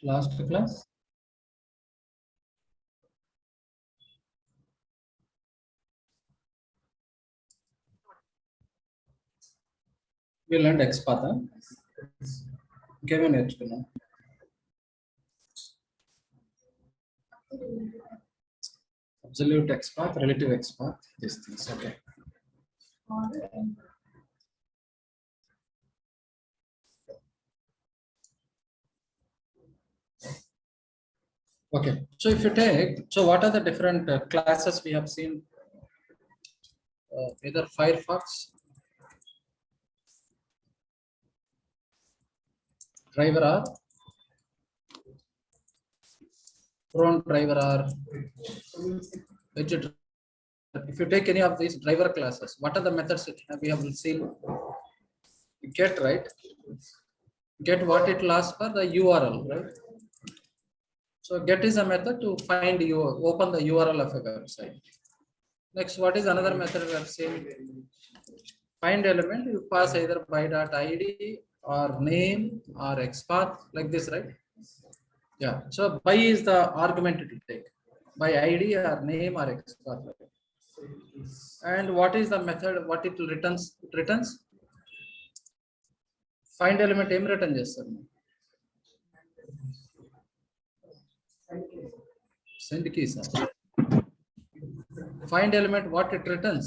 Last class. We learned XPath. Given it, absolute XPath, relative XPath, these things. Okay. Okay. So if you take, so what are the different classes we have seen? Either Firefox, driver or Chrome driver or widget. If you take any of these driver classes, what are the methods we have seen? Get, right? Get what it lasts for the URL, right? So get is a method to find you, open the URL of a website. Next, what is another method we have seen? Find element, you pass either by.id or name or XPath, like this, right? Yeah. So by is the argument it will take. By ID or name or XPath. And what is the method? What it returns? It returns find element em return చేస్తారు. Send keys. Find element, what it returns?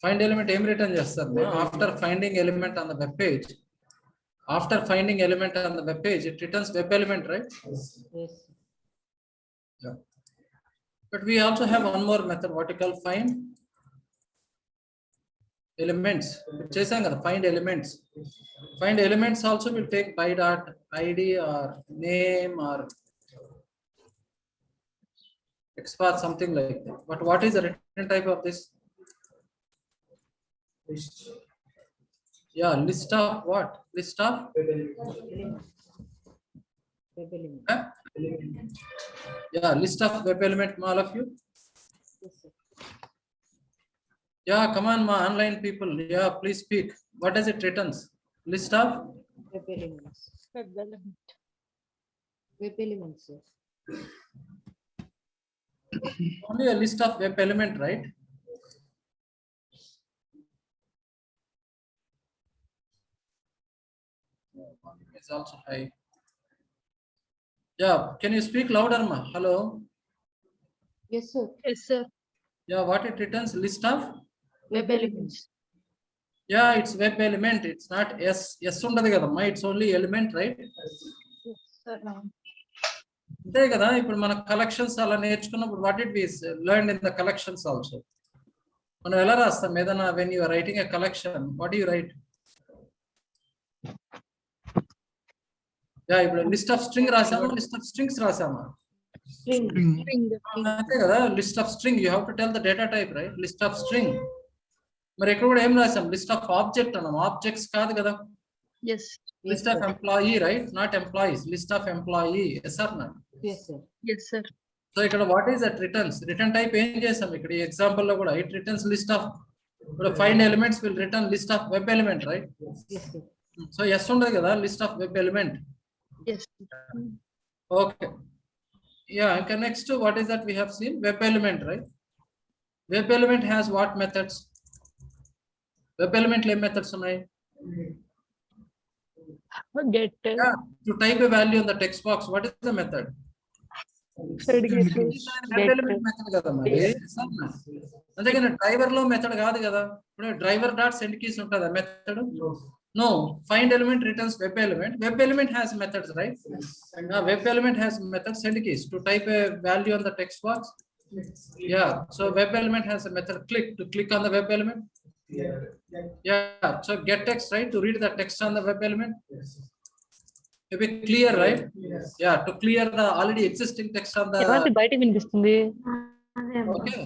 Find element em return చేస్తారు. After finding element on the web page, after finding element on the web page, it returns web element, right? Yes. Yeah. But we also have one more method, what you call find elements. చేసాం కదా, find elements. Find elements also will take by.id or name or XPath, something like that. But what is the return type of this? Yeah, list of what? List of? Web element. Huh? Yeah, list of web element, all of you. Yes, sir. Yeah, come on, ma online people. Yeah, please speak. What does it returns? List of? Web elements. Web element. Web elements, sir. Only a list of web element, right? It's also high. Yeah, can you speak louder, ma? Hello. Yes, sir. Yes, sir. Yeah, what it returns? List of? Web elements. Yeah, it's web element. It's not yes ఉండదు కదమ్మా. It's only element, right? Yes, sir. అంతే కదా. ఇప్పుడు మన collections అలా నేర్చుకున్నప్పుడు what did we learn in the collections also? మనం ఎలా రాస్తాం ఏదైనా when you are writing a collection, what do you write? Yeah, ఇప్పుడు లిస్ట్ ఆఫ్ స్ట్రింగ్ రాసామా, లిస్ట్ ఆఫ్ స్ట్రింగ్స్ రాసామా? String. అంతే కదా. List of string, you have to tell the data type, right? List of string. మరి ఇక్కడ కూడా ఏం రాసాం? లిస్ట్ ఆఫ్ ఆబ్జెక్ట్ అన్నాం. ఆబ్జెక్ట్స్ కాదు కదా. Yes. List of employee, right? Not employees. List of employee. Yes or not? Yes, sir. Yes, sir. So ఇక్కడ what is that returns? Return type ఏం చేసాం ఇక్కడ ఈ ఎగ్జాంపుల్ లో కూడా? It returns list of. ఇప్పుడు find elements will return list of web element, right? Yes, sir. So S ఉండదు కదా, list of web element. Yes. Okay. Yeah, okay. Next, what is that we have seen? Web element, right? Web element has what methods? Web element le methods ఉన్నాయి. Get. Yeah, to type a value in the text box, what is the method? Web element method కదా మరి. అందుకని driver లో method కాదు కదా. ఇప్పుడు driver dot send keys ఉంటుందా method? No, find element returns web element. Web element has methods, right? Web element has methods, send keys to type a value on the text box. Yeah, so web element has a method click to click on the web element. Yeah, so get text, right? To read the text on the web element. Maybe clear, right? Yeah, to clear the already existing text on the. ఎవరిది బయట వినిపిస్తుంది? Okay.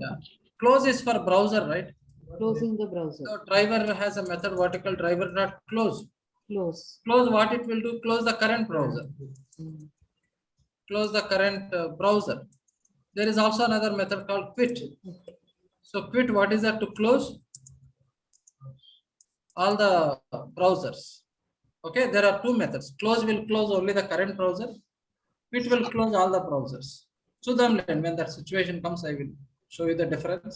Yeah. Close is for browser, right? Closing the browser. So driver has a method what you call driver dot close. Close. Close, what it will do? Close the current browser. Mm. Close the current browser. There is also another method called quit. So quit, what is that? To close all the browsers. Okay, there are two methods. Close will close only the current browser. Quit will close all the browsers. So then when that situation comes, I will show you the difference.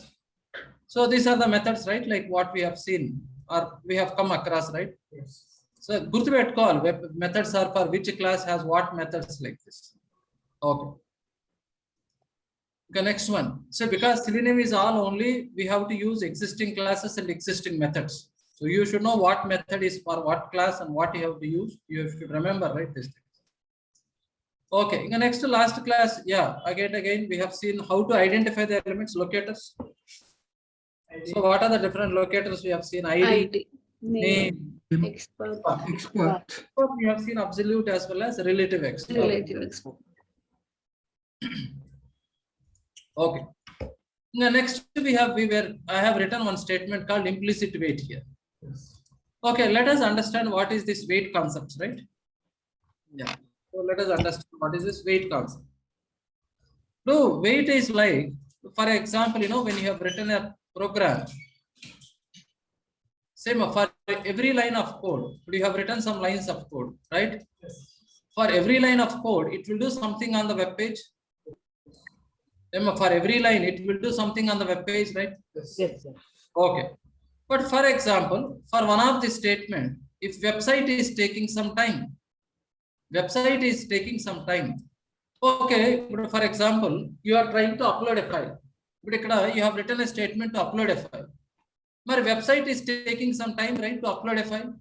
So these are the methods, right? Like what we have seen or we have come across, right? Yes. So Gurtubet call web methods are for which class has what methods like this. Okay. The next one. So because Selenium is all only, we have to use existing classes and existing methods. So you should know what method is for what class and what you have to use. You should remember, right? This thing. Okay, in the next to last class, yeah, again, we have seen how to identify the elements, locators. So what are the different locators we have seen? ID, name, expert, Expert. we have seen absolute as well as relative expert. relative expert. Okay. In the next I have written one statement called implicit weight here. Okay, let us understand what is this weight concept, right? Yeah. So let us understand what is this weight concept. No, weight is like, for example, when you have written a program, same for every line of code, you have written some lines of code, right? Yes. For every line of code, it will do something on the web page. For every line, it will do something on the web page, right? Yes, sir. Okay. But for example, for one of the statement, if website is taking some time, okay, but for example, you are trying to upload a file, but you have written a statement to upload a file. My website is taking some time, right, to upload a file?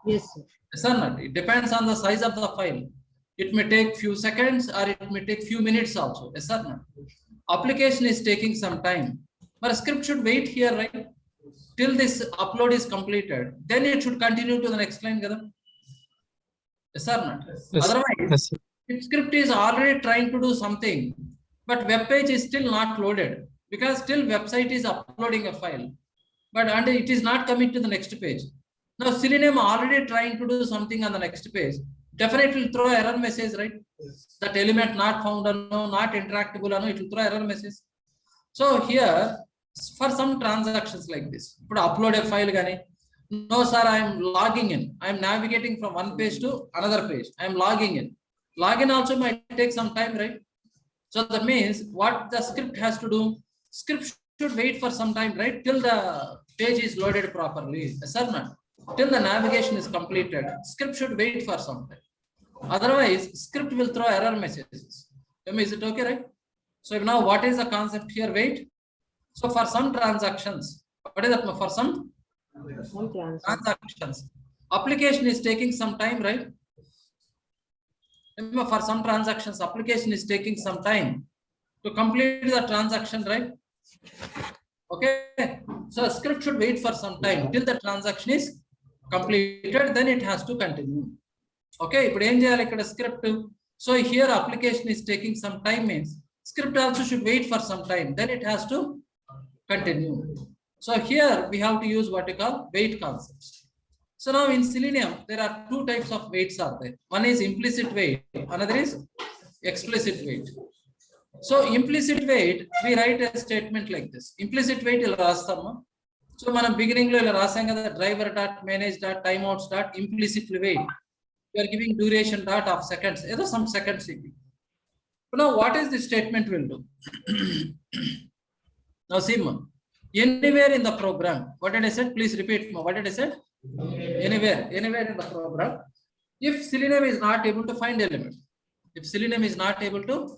Yes, sir. Yes or not? It depends on the size of the file. It may take few seconds or it may take few minutes also. Yes or not? Application is taking some time. But script should wait here, right? Till this upload is completed. Then it should continue to the next line. Yes or not? Yes. Otherwise, Yes. if script is already trying to do something, but web page is still not loaded because still website is uploading a file, and it is not coming to the next page. Now Selenium already trying to do something on the next page. Definitely throw error message, right? Yes. That element not found, no, not interactable, no, it will throw error message. So here, for some transactions like this, put upload a file, no sir, I am logging in. I am navigating from one page to another page. I am logging in. Login also might take some time, right? So that means what the script has to do, script should wait for some time, right? Till the page is loaded properly. Yes or not? Till the navigation is completed, script should wait for some time. Otherwise, script will throw error messages. Is it okay, right? So now what is the concept here? Wait. So for some transactions, what is that? For some transactions, application is taking some time, right? For some transactions, application is taking some time to complete the transaction, right? Okay. So script should wait for some time till the transaction is completed, then it has to continue. Okay, but script. So here application is taking some time means script also should wait for some time, then it has to continue. So here we have to use what we call wait concepts. So now in Selenium, there are two types of waits are there. One is implicit wait, another is explicit wait. So implicit wait, we write a statement like this. Implicit wait is rastam. So man beginning lo ila rasanga the driver dot manage dot timeouts dot implicitly wait. We are giving duration dot of seconds. Either some seconds. Now what is this statement will do? Now see, anywhere in the program, what did I say? Please repeat. What did I say? Anywhere in the program. If Selenium is not able to find element, if Selenium is not able to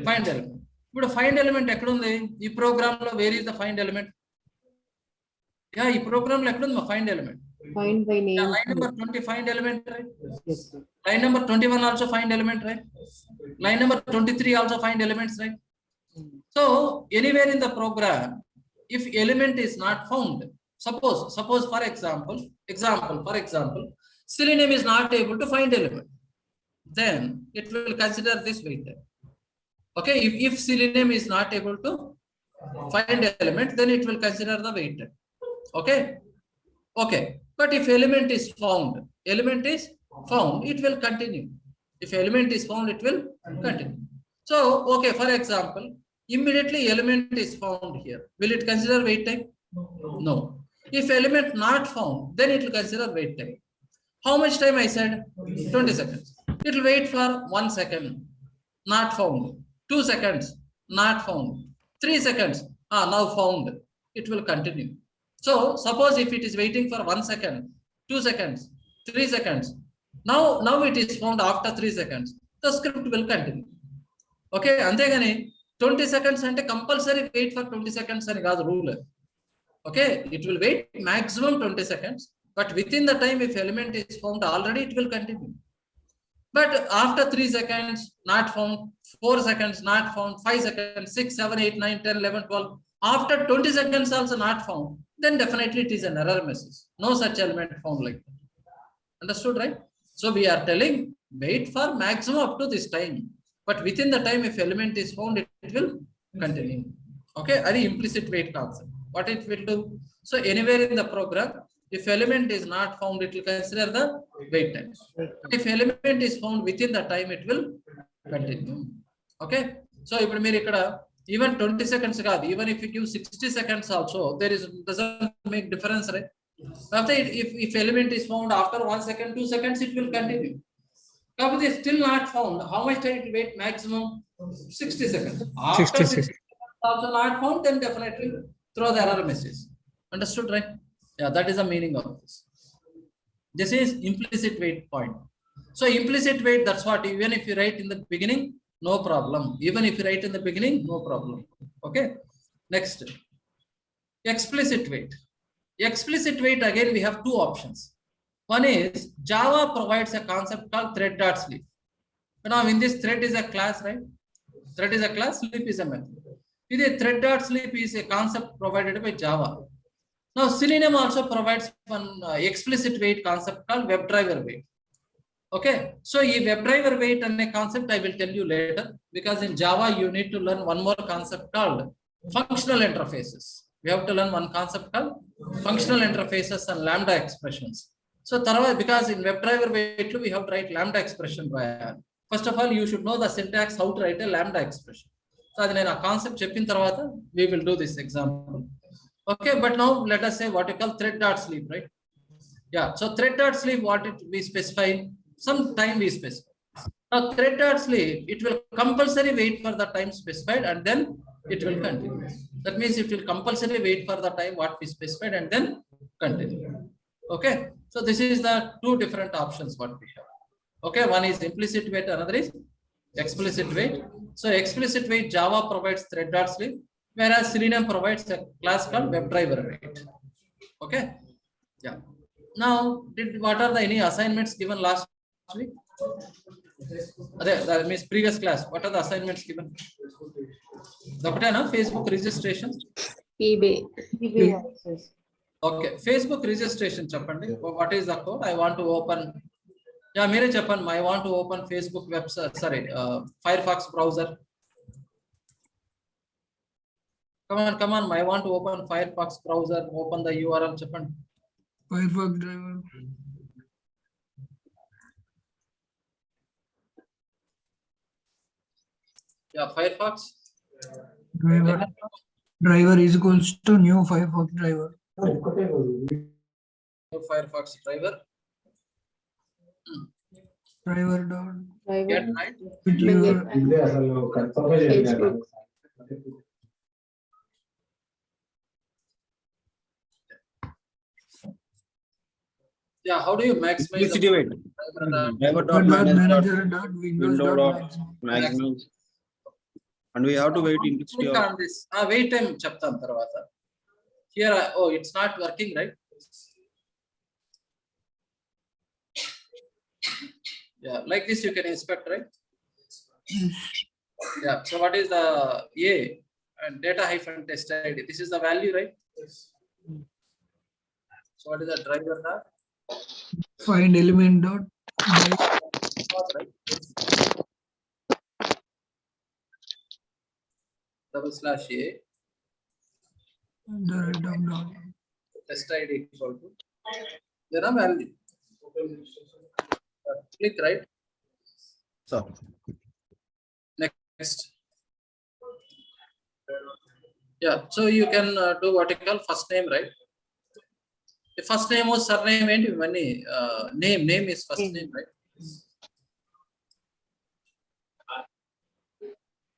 find element, but find element this program where is the find element? Yeah, this program find element. Find by name. Yeah, line number 20 find element, right? Yes, sir. Line number 21 also find element, right? Line number 23 also find elements, right? So anywhere in the program, if element is not found, suppose for example, Selenium is not able to find element, then it will consider this weighted. Okay, if Selenium is not able to find element, then it will consider the weighted. Okay. But if element is found, it will continue. If element is found, it will continue. So, okay, for example, immediately element is found here. Will it consider wait time? No. If element not found, then it will consider wait time. How much time I said? 20 seconds. It will wait for 1 second, not found. 2 seconds, not found. 3 seconds, now found. It will continue. So suppose if it is waiting for 1 second, 2 seconds, 3 seconds, now it is found after 3 seconds, the script will continue. Okay, అంతేగాని 20 seconds అంటే compulsory wait for 20 seconds అని కాదు rule. Okay, it will wait maximum 20 seconds, but within the time if element is found already it will continue. But after 3 seconds not found, 4 seconds not found, 5 seconds, 6, 7, 8, 9, 10, 11, 12, after 20 seconds also not found, then definitely it is an error message. No such element found like that. Understood, right? So we are telling wait for maximum up to this time, but within the time if element is found it will continue. Okay, the implicit wait concept. What it will do? So anywhere in the program, if element is not found, it will consider the wait time. If element is found within the time, it will continue. Okay, so even 20 seconds, even if you give 60 seconds also, there is doesn't make difference, right? After if element is found after 1 second, 2 seconds, it will continue. If it is still not found, how much time it will wait? Maximum 60 seconds. After 60 seconds also not found, then definitely throw the error message. Understood, right? Yeah, that is the meaning of this. This is implicit wait point. So implicit wait, that's what, even if you write in the beginning, no problem. Even if you write in the beginning, no problem. Okay, next, explicit wait. Explicit wait, again we have two options. One is Java provides a concept called thread.sleep. Now in this, thread is a class, right? Thread is a class, sleep is a method. This thread.sleep is a concept provided by Java. Now Selenium also provides one explicit wait concept called WebDriver wait. Okay, so this WebDriver wait and a concept I will tell you later, because in Java you need to learn one more concept called functional interfaces. We have to learn one concept called functional interfaces and lambda expressions. So because in WebDriver wait we have to write lambda expression. First of all, you should know the syntax how to write a lambda expression. So then a concept cheppin tarvata we will do this example. Okay, but now let us say what you call thread.sleep, right? Yeah, so thread.sleep, what it we specify, some time we specify. Now thread.sleep, it will compulsory wait for the time specified and then it will continue. That means it will compulsory wait for the time what we specified and then continue. Okay, so this is the two different options what we have. Okay, one is implicit wait, another is explicit wait. So explicit wait, Java provides thread.sleep, whereas Selenium provides a class called WebDriver wait. Okay, yeah. Now, what are the any assignments given last week? That means previous class. What are the assignments given? Facebook registration. eBay access. Okay, Facebook registration. What is the code? I want to open. Yeah, mere Japan. I want to open Facebook website. Sorry, Firefox browser. Come on. I want to open Firefox browser. Open the URL. Japan. Firefox driver. Yeah, Firefox. Driver is equals to new Firefox driver. New Firefox driver. Driver dot. Get right. Facebook. Yeah, how do you maximize the driver Dot manager dot window windows dot dot maximum. And we have to wait in click on this. Wait time chaptam tarvata. Here, oh, it's not working, right? Yeah, like this you can inspect, right? Yeah, so what is the A and data hyphen test ID? This is the value, right? So what is the driver dot? find element dot Right? /A test ID equal to then a value. Click right. So Next. Yeah, so you can do what you call first name, right? The first name or surname and money. Name is first name, right?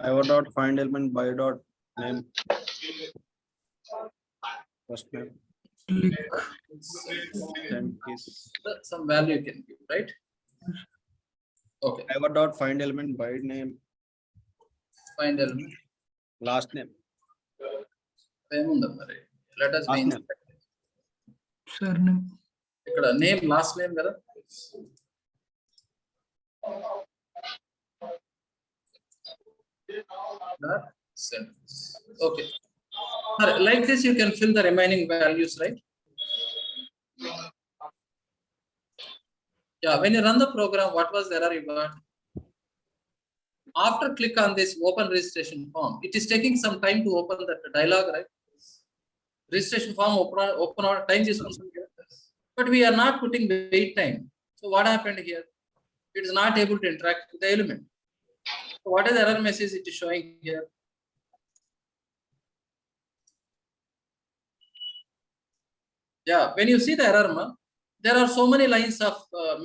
Pivot dot find element by dot name. First name. Click. Then is Some value you can give, right? Okay, pivot dot find element by name. find element. Last name. Let us Last be name. Surname. name, last name, కదా? Okay. Like this, you can fill the remaining values, right? Yeah, when you run the program, what was the error you got? After click on this open registration form, it is taking some time to open that dialog, right? Registration form open on time is but we are not putting wait time. So what happened here? It is not able to interact with the element. So what is the error message it is showing here? Yeah, when you see the error, there are so many lines of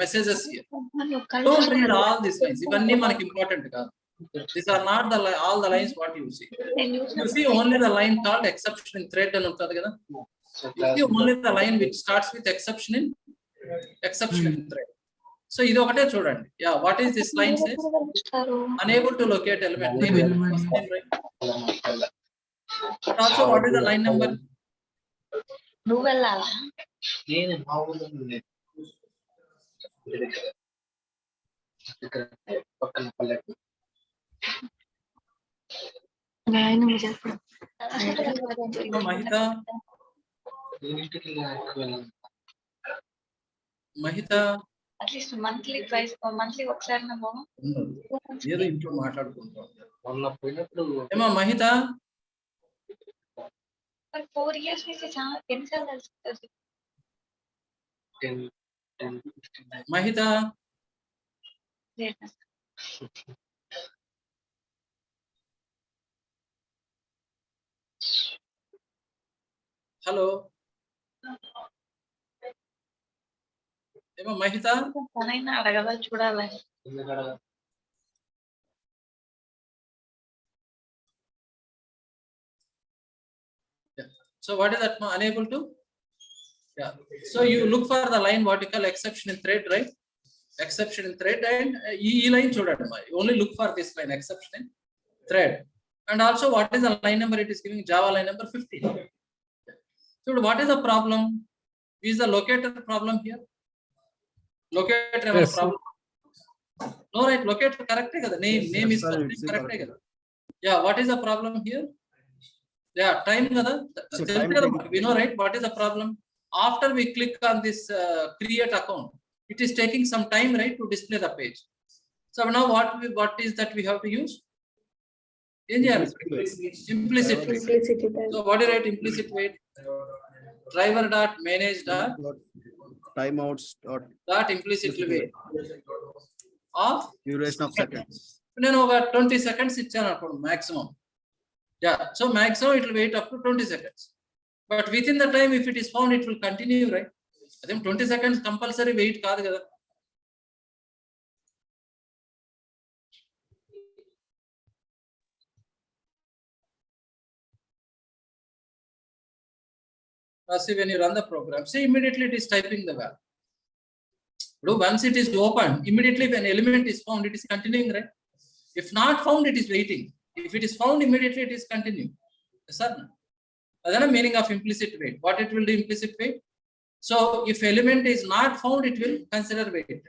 messages here. Don't read all these lines. Ivanni manaki important ka. These are not all the lines what you see. You see only the line called exception in thread and untadi kada. You see only the line which starts with exception in thread. So ido okate chudandi. Yeah, what is this line says? Unable to locate element name. Right? But also what is the line number? Mahita. At least monthly twice or monthly ఒకసారి నమో ఏదో ఇంట్లో మాట్లాడుకుంటాం ఏమా మహిత మరి 4 years నుంచి చాలా ఎన్నిసార్లు తెలుస్తుంది మహిత హలో ఏమా మహిత తనైనా అడగదా చూడాలి So what is that unable to? Yeah. So you look for the line what you call exception in thread, right? Exception in thread and e line chudadama. You only look for this line exception in thread. And also what is the line number it is giving? Java line number 15. So what is the problem? Is the locator problem here? Locator yes, problem. No, right, locator correct. Name yes, is sorry, correct. Yeah, what is the problem here? Yeah, time. We know, right? What is the problem? After we click on this create account, it is taking some time, right, to display the page. So now what is that we have to use? Implicit wait. So what is right? Implicit wait. Driver dot manage dot timeouts dot implicit wait of duration of seconds. Then over 20 seconds it's maximum. Yeah, so maximum it will wait up to 20 seconds. But within the time, if it is found, it will continue, right? I think 20 seconds compulsory wait kaadu kada. See, when you run the program, see immediately it is typing the value. Once it is open, immediately when element is found, it is continuing, right? If not found, it is waiting. If it is found, immediately it is continuing. Yes or no? That's the meaning of implicit wait. What it will do implicit wait? So if element is not found, it will consider wait.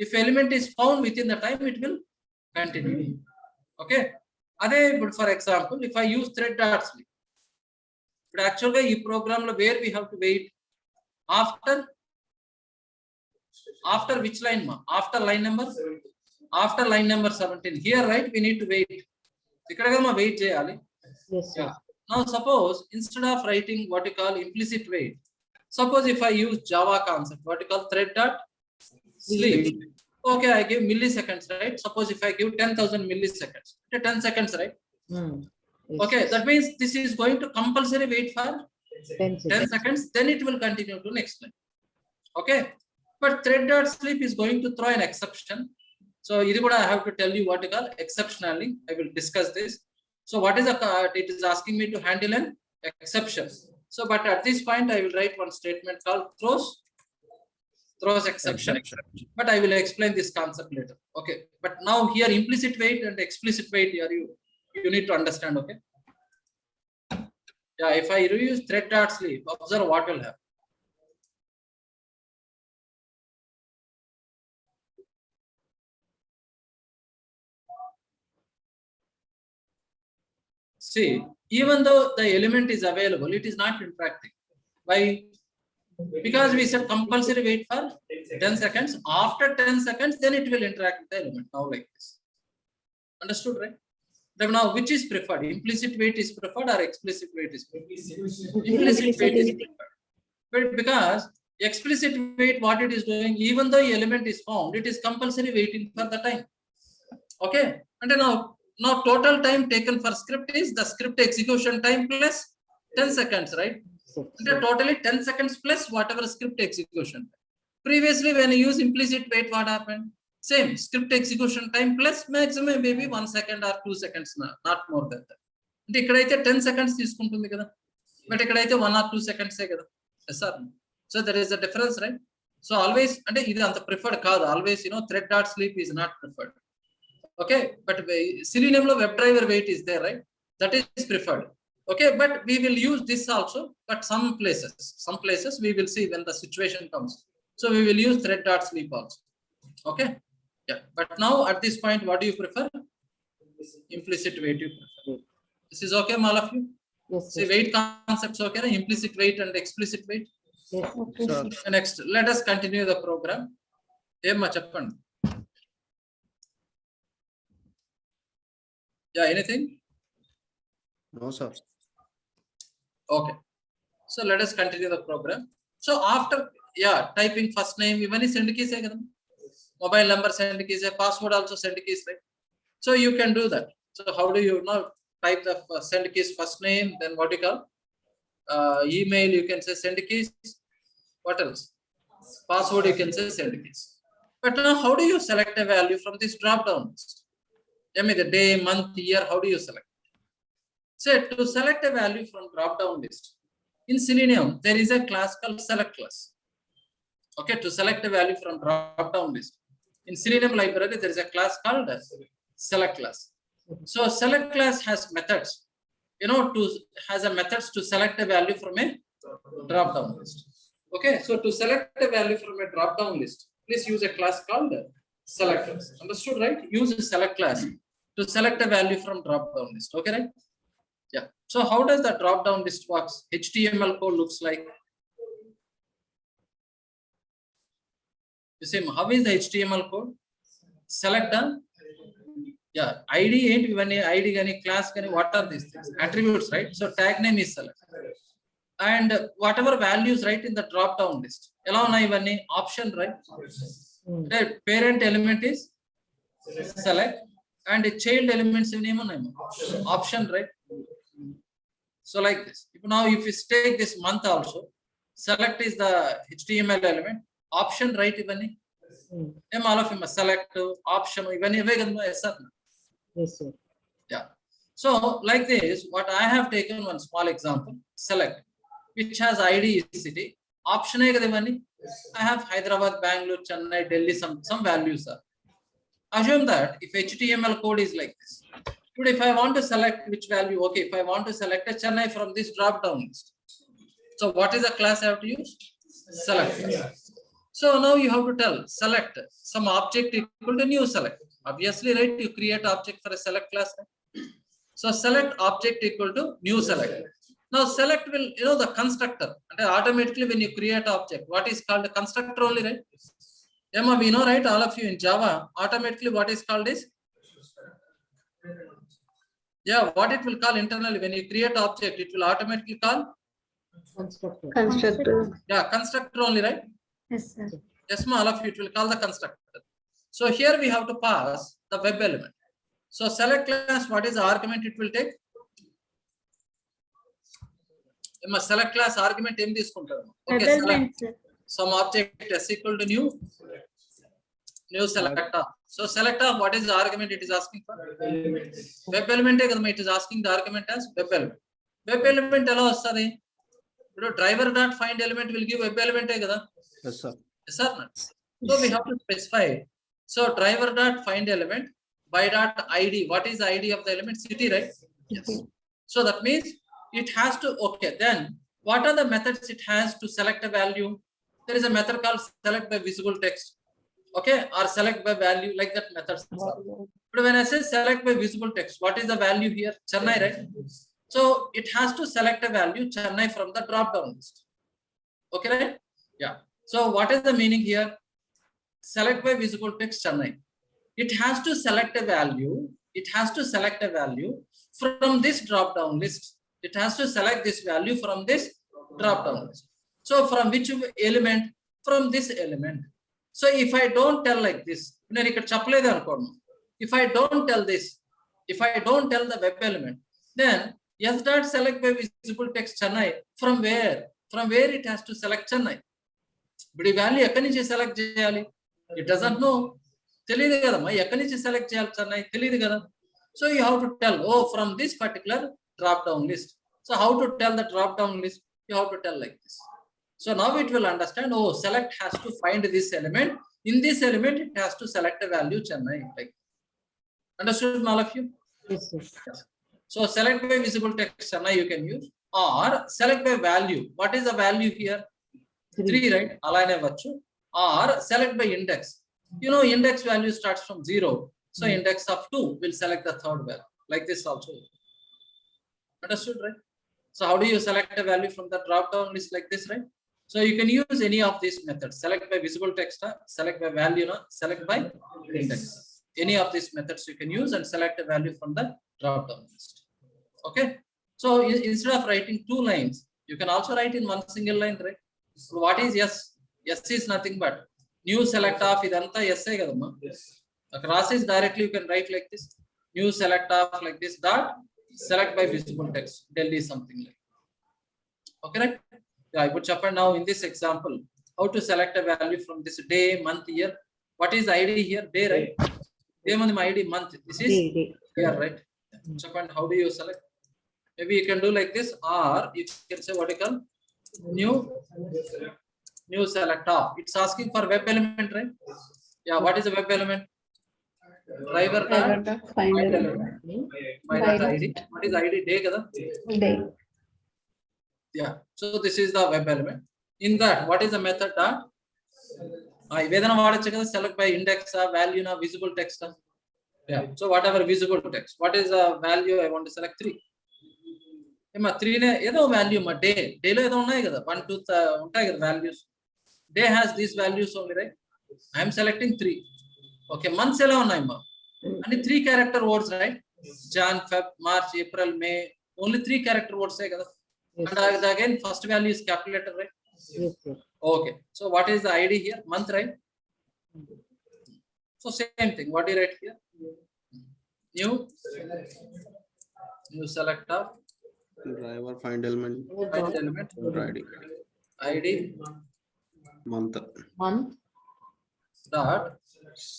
If element is found within the time, it will continue. Okay. But for example, if I use thread dot sleep, but actually in program where we have to wait after which line? After line number 17. Here, right? We need to wait. Wait. Yes, sir. Yeah. Now suppose instead of writing what you call implicit wait, suppose if I use Java concept, what you call thread dot sleep. Okay, I give milliseconds, right? Suppose if I give 10,000 milliseconds, 10 seconds, right? Yes. Okay, that means this is going to compulsory wait for 10 10 seconds, then it will continue to next line. Okay, but thread.sleep is going to throw an exception. So I have to tell you what you call exceptionally. I will discuss this. So what is it is asking me to handle an exception. So, but at this point, I will write one statement called throws exception. But I will explain this concept later. Okay, but now here implicit wait and explicit wait here you need to understand. Okay. Yeah, if I reuse thread.sleep, observe what will happen. See, even though the element is available, it is not interacting. Why? Because we said compulsory wait for 10 seconds. After 10 seconds, then it will interact with the element. Now like this. Understood, right? Now, which is preferred? Implicit wait is preferred or explicit wait is preferred? Implicit wait is preferred. But because explicit wait, what it is doing, even though the element is found, it is compulsory waiting for the time. Okay. And now total time taken for script is the script execution time plus 10 seconds, right? And totally 10 seconds plus whatever script execution. Previously, when you use implicit wait, what happened? Same script execution time plus maximum maybe 1 second or 2 seconds, not more than that. And ikkadaithe 10 seconds తీసుకుంటుంది కదా, but ikkadaithe 1 or 2 seconds కదా. Yes sir. So there is a difference, right? So always, and ఇది అంత preferred కాదు. Always, thread.sleep is not preferred. Okay, but Selenium lo WebDriver wait is there, right? That is preferred. Okay, but we will use this also, but some places we will see when the situation comes. So we will use thread.sleep also. Okay, yeah, but now at this point, what do you prefer? Implicit wait you prefer. This is okay, all of you? Yes. See, wait concepts okay, right? Implicit wait and explicit wait. Yes. Okay, Sir. sir. Next, let us continue the program. Emma cheppandi. Yeah, anything? No, sir. Okay. So let us continue the program. So after, yeah, typing first name, even send keys, mobile number send keys, password also send keys, right? So you can do that. So how do you now type the send keys first name, then what do you call? Email, you can say send keys. What else? Password, you can say send keys. But now how do you select a value from this drop down list? Tell me the day, month, year, how do you select? Say to select a value from drop down list. In Selenium, there is a class called select class. Okay, to select a value from drop down list. In Selenium library, there is a class called select class. So select class has methods, has a methods to select a value from a drop down list. Okay, so to select a value from a drop down list, please use a class called select class. Understood, right? Use a select class to select a value from drop down list. Okay, right? Yeah. So how does the drop down list works? HTML code looks like. You see, how is the HTML code? Select done. Yeah, ID ain't even ID any class any, what are these things? Attributes, right? So tag name is select. And whatever values, right, in the drop down list. Allow even option, right? The parent element is select and the child elements name option, right? So like this. Now if you take this month also, select is the HTML element, option, right? Even all of them select option even yes, Sir. yeah. So like this, what I have taken one small example, select, which has ID city, option I have Hyderabad, Bangalore, Chennai, Delhi, some values are. Assume that if HTML code is like this. But if I want to select which value, okay, if I want to select a Chennai from this drop down list. So what is the class I have to use? Select. So now you have to tell select some object equal to new select. Obviously, right? You create object for a select class. Right? So select object equal to new select. Now select will, the constructor. And automatically when you create object, what is called a constructor only, right? Emma, we know, right? All of you in Java, automatically what is called is? Yeah, what it will call internally when you create object, it will automatically call? Constructor. Yeah, constructor only, right? Yes, sir. Yes, ma, all of you, it will call the constructor. So here we have to pass the web element. So select class, what is the argument it will take? Select class argument em తీసుకుంటారు. Okay, select some object s equal to new selector. So selector, what is the argument it is asking for? Web element it is asking the argument as web element. Web element ఎలా వస్తది? ఇప్పుడు driver dot find element will give web element కదా? Yes, sir. Yes or not? So we have to specify. So driver dot find element by dot id. What is the id of the element? City, right? Yes. So that means it has to, okay, then what are the methods it has to select a value? There is a method called select by visible text, okay, or select by value, like that methods are. But when I say select by visible text, what is the value here? Chennai, right? So it has to select a value Chennai from the drop down list. Okay, right? Yeah. So what is the meaning here? Select by visible text Chennai. It has to select a value. It has to select a value from this drop down list. It has to select this value from this drop down list. So from which element? From this element. So if I don't tell like this, if I don't tell this, if I don't tell the web element, then s dot select by visible text Chennai, from where? From where it has to select Chennai? But ఈ value ఎక్కడి నుంచి select చేయాలి? It doesn't know. తెలియదు కదమ్మా, ఎక్కడి నుంచి select చేయాలి Chennai? తెలియదు కదా. So you have to tell, oh, from this particular drop down list. So how to tell the drop down list? You have to tell like this. So now it will understand, oh, select has to find this element. In this element, it has to select a value Chennai. Like, understood all of you? Yes, yes. So select by visible text Chennai you can use, or select by value. What is the value here? 3, right? Align vachu. Or select by index. You know, index value starts from 0. So index of 2 will select the third value. Like this also. Understood, right? So how do you select a value from the drop down list like this, right? So you can use any of these methods. Select by visible text, select by value, select by index. Any of these methods you can use and select a value from the drop down list. Okay. So instead of writing 2 lines, you can also write in one single line, right? So what is yes? Yes is nothing but new select of idanta yes kadamma. Across is directly you can write like this. New select of like this dot select by visible text. Delhi something like. Okay, right? Yeah, I would chapter now in this example how to select a value from this day, month, year. What is the ID here? Day, right? Day month ID month. This is year, right? Chapter how do you select? Maybe you can do like this, or you can say what you call new select of. It's asking for web element, right? Yeah, what is the web element? Driver dot Find element. By dot ID. What is ID? Day kada? day. Yeah. So this is the web element. In that, what is the method dot? Vedana vaadachu kada, select by index, value, visible text. Yeah. So whatever visible text. What is the value I want to select? 3. 3 ఏదో value మా day డేలో ఏదో ఉన్నాయి కదా 1 2 ఉంటాయి కదా values. Day has these values only, right? I'm selecting 3. Okay, months ఎలా ఉన్నాయమ్మా? అన్ని 3 character words, right? Jan, Feb, March, April, May, only 3 character words కదా. And again first value is capital letter, right? Okay, so what is the ID here? Month, right? So same thing, what you write here? new selector Driver find element ID month dot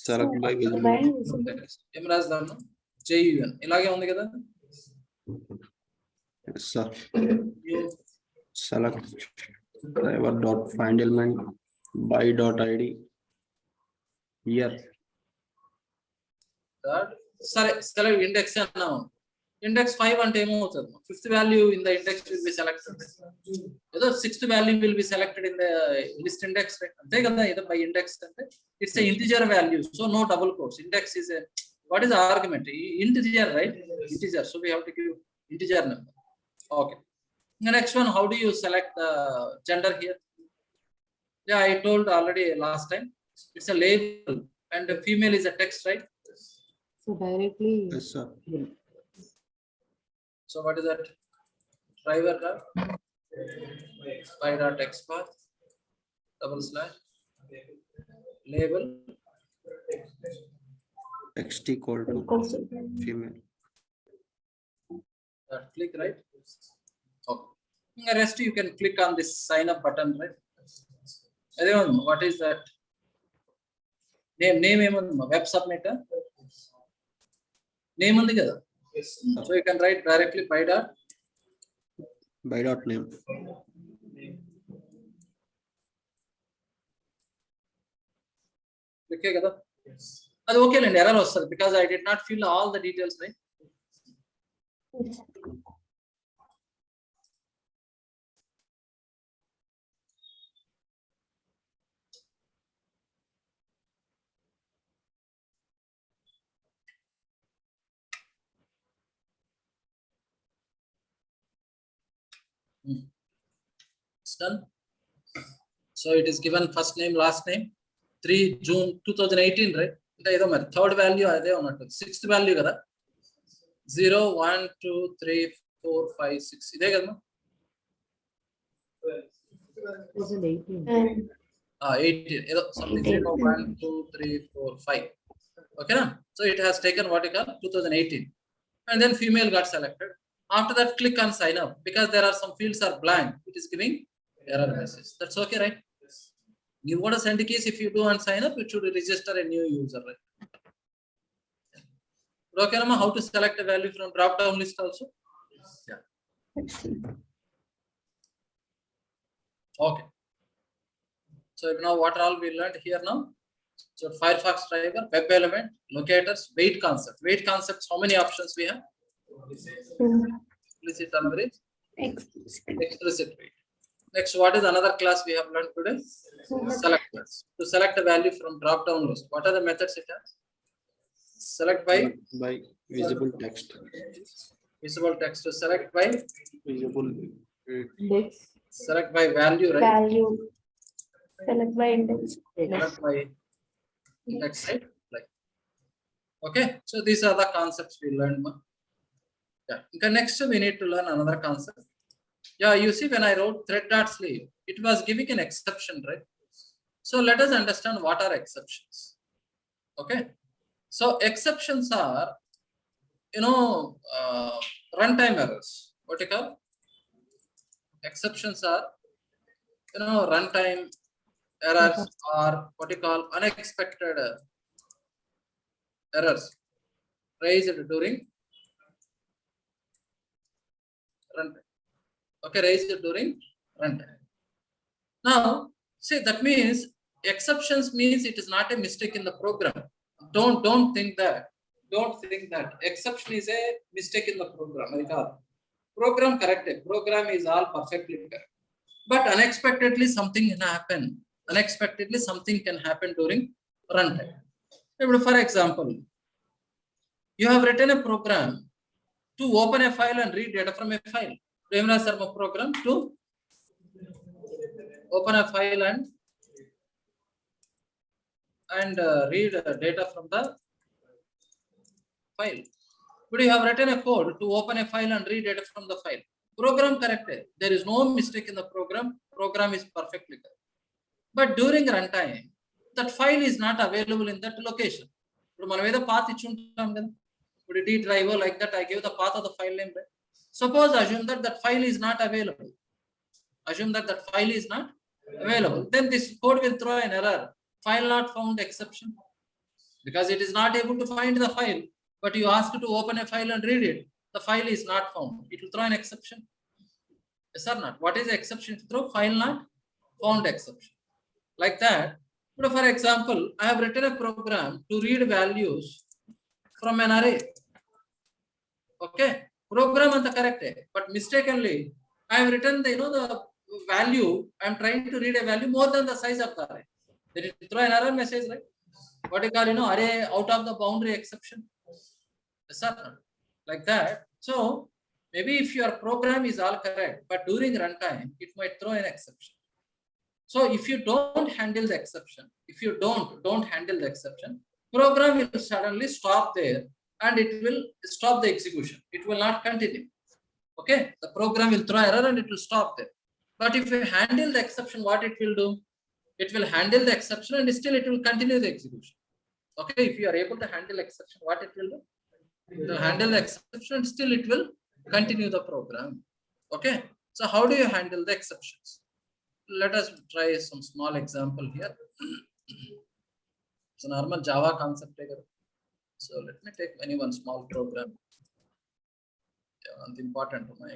select by visible text. ఏం రాస్తాను? JUN ఇలాగే ఉంది కదా. yes sir. Select driver dot find element by dot ID here dot సరే select index అన్నాము. Index 5 అంటే ఏమవుతుంది? 5th value in the index will be selected. ఏదో 6th value will be selected in the list index, right? అంతే కదా. ఏదో by index అంటే it's a integer value, so no double quotes. Index is a, what is the argument? Integer, right? Integer, so we have to give integer number. Okay, the next one, how do you select the gender here? Yeah, I told already last time, it's a label and the female is a text, right? So directly. yes sir. So what is that? Driver dot by dot XPath double slash label text equal to equals to female. Click right. Okay. In the rest, you can click on this sign up button, right? Everyone, what is that? Name web submitter. Name on the other. So you can write directly by By name. Okay, kada? That's okay, and error was because I did not fill all the details, right? It's done. So it is given first name, last name, 3 June 2018, right? Third value, sixth value, 0, 1, 2, 3, 4, 5, 6. 2018. 18. Something 0, 1, 2, 3, 4, 5. Okay, na? So it has taken what you call 2018. And then female got selected. After that, click on sign up because there are some fields are blank. It is giving error message. That's okay, right? You want to send the keys if you do and sign up, it should register a new user, right? Okay, Rama, how to select a value from drop down list also? Yeah. Okay. So now what all we learned here now? So Firefox driver, web element, locators, weight concept. Weight concepts, how many options we have? Explicit average, explicit weight. Next, what is another class we have learned today? Selectors. To select a value from drop down list. What are the methods it has? Select by visible text. Visible text. To select by Visible Index. select by value, right? Value. Select by index. Select by index, right? Like, okay. So these are the concepts we learned. Yeah. Okay, next we need to learn another concept. Yeah, you see when I wrote thread.sleeve, it was giving an exception, right? So let us understand what are exceptions. Okay. So exceptions are, runtime errors. What you call? Exceptions are, runtime errors or what you call unexpected errors raised during runtime. Okay, raised during runtime. Now, see that means exceptions means it is not a mistake in the program. Don't think that. Don't think that exception is a mistake in the program. Program corrected. Program is all perfectly correct. But unexpectedly something can happen. Unexpectedly something can happen during runtime. For example, you have written a program to open a file and read data from a file. Program to open a file and read data from the file. But you have written a code to open a file and read data from the file. Program corrected. There is no mistake in the program. Program is perfectly correct. But during runtime, that file is not available in that location. Path D driver like that, I gave the path of the file name. Suppose assume that that file is not available. Assume that that file is not available. Then this code will throw an error. File not found exception. Because it is not able to find the file, but you ask to open a file and read it. The file is not found. It will throw an exception. Yes or not? What is the exception to throw? File not found exception. Like that. But for example, I have written a program to read values from an array. Okay. Program and the correct, but mistakenly I have written the value. I am trying to read a value more than the size of the array. Then it will throw an error message, right? What you call array out of the boundary exception. Yes or not? Like that. So maybe if your program is all correct, but during runtime it might throw an exception. So if you don't handle the exception, program will suddenly stop there and it will stop the execution. It will not continue. Okay, the program will throw error and it will stop there. But if you handle the exception, what it will do? It will handle the exception and still it will continue the execution. Okay, if you are able to handle exception, what it will do? To handle the exception, still it will continue the program. Okay, so how do you handle the exceptions? Let us try some small example here. It's a normal Java concept. So let me take any one small program. Yeah, important to my.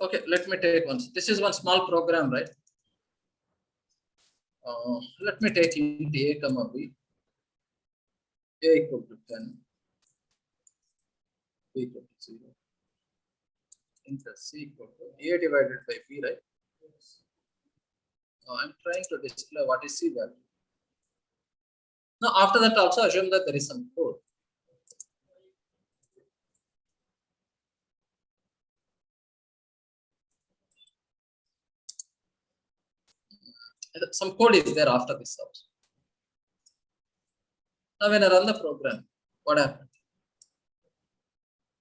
Okay, let me take one. This is one small program, right? Let me take int a comma b. A equal to 10. B equal to 0. Int c equal to a divided by b, right? I'm trying to display what is c value. Now, after that, also assume that there is some code. Some code is there after this also. Now, when I run the program, what happened?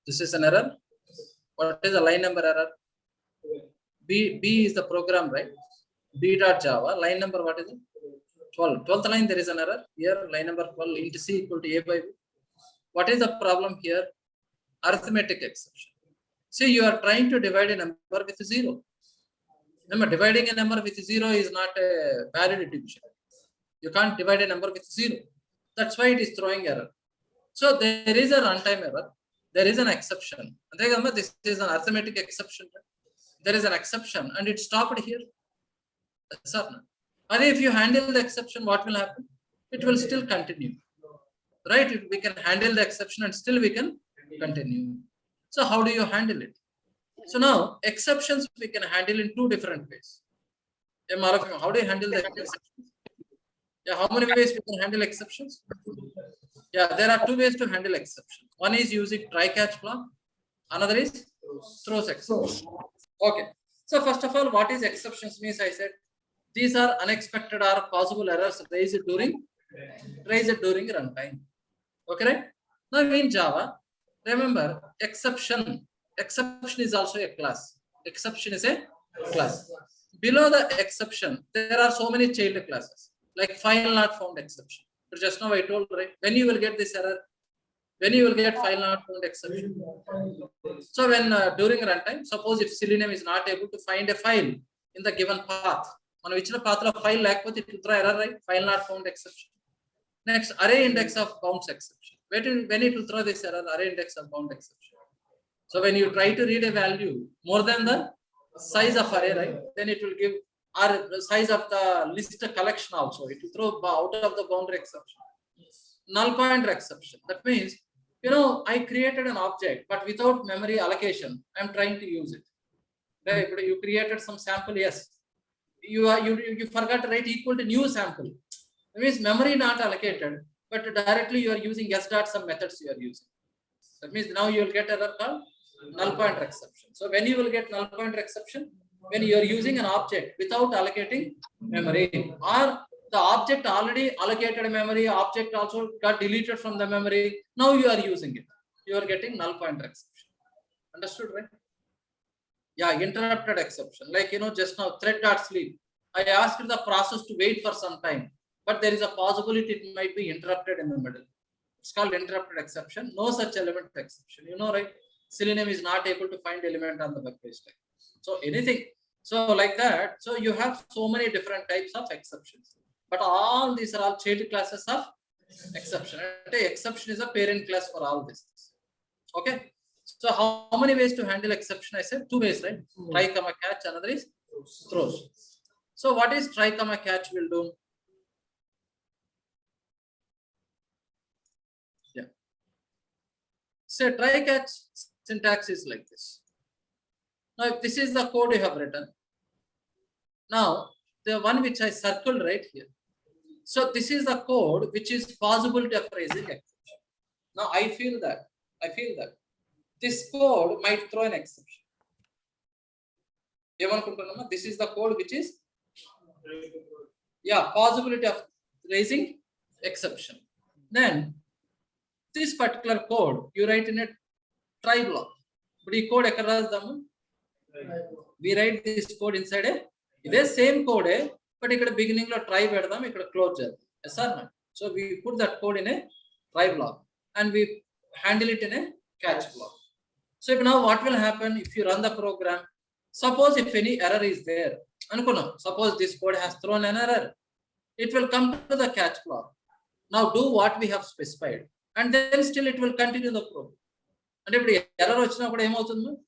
This is an error. What is the line number error? B is the program, right? B.java. Line number, what is it? 12. 12th line, there is an error. Here, line number 12, int c equal to a by b. What is the problem here? Arithmetic exception. See, you are trying to divide a number with 0. Remember, dividing a number with 0 is not a valid division. You can't divide a number with 0. That's why it is throwing error. So there is a runtime error. There is an exception. This is an arithmetic exception. There is an exception and it stopped here. Yes or no? And if you handle the exception, what will happen? It will still continue. Right? We can handle the exception and still we can continue. So how do you handle it? So now exceptions we can handle in two different ways. How do you handle the exceptions? Yeah, how many ways we can handle exceptions? Yeah, there are two ways to handle exception. One is using try-catch flag. Another is throws exception. Okay. So first of all, what is exceptions means? I said these are unexpected or possible errors raised during runtime. Okay, right? Now in Java, remember exception is also a class. Exception is a class. Below the exception, there are so many child classes like file not found exception. So just now I told, right? When you will get this error, when you will get file not found exception. So when during runtime, suppose if Selenium is not able to find a file in the given path, on which the path of file lakpothe it will throw error, right? File not found exception. Next, array index of bounds exception. When it will throw this error, array index of bound exception. So when you try to read a value more than the size of array, right? Then it will give size of the list collection also. It will throw out of the boundary exception. Null pointer exception. That means, I created an object, but without memory allocation, I'm trying to use it. Right? You created some sample, yes. You forgot to write equal to new sample. That means memory not allocated, but directly you are using s dot some methods you are using. That means now you will get error called null pointer exception. So when you will get null pointer exception, when you are using an object without allocating memory, or the object already allocated memory, object also got deleted from the memory. Now you are using it. You are getting null pointer exception. Understood, right? Yeah, interrupted exception. Like, just now thread.sleep. I asked the process to wait for some time, but there is a possibility it might be interrupted in the middle. It's called interrupted exception. No such element exception. Right? Selenium is not able to find element on the web page. So anything. So like that. So you have so many different types of exceptions. But all these are all child classes of exception. Exception is a parent class for all this. Okay. So how many ways to handle exception? I said two ways, right? Try, catch. Another is throws. So what is try, catch will do? Yeah. So try, catch syntax is like this. Now, if this is the code you have written. Now, the one which I circled right here. So this is the code which is possibility of raising exception. Now I feel that this code might throw an exception. This is the code which is possibility of raising exception. Then this particular code you write in a try block. But you code across them We write this code inside a this same code, but ikkada beginning lo try pedadam, ikkada close chedam. Yes or no? So we put that code in a try block and we handle it in a catch block. So now what will happen if you run the program? Suppose if any error is there, suppose this code has thrown an error, it will come to the catch block. Now do what we have specified, and then still it will continue the program. And if error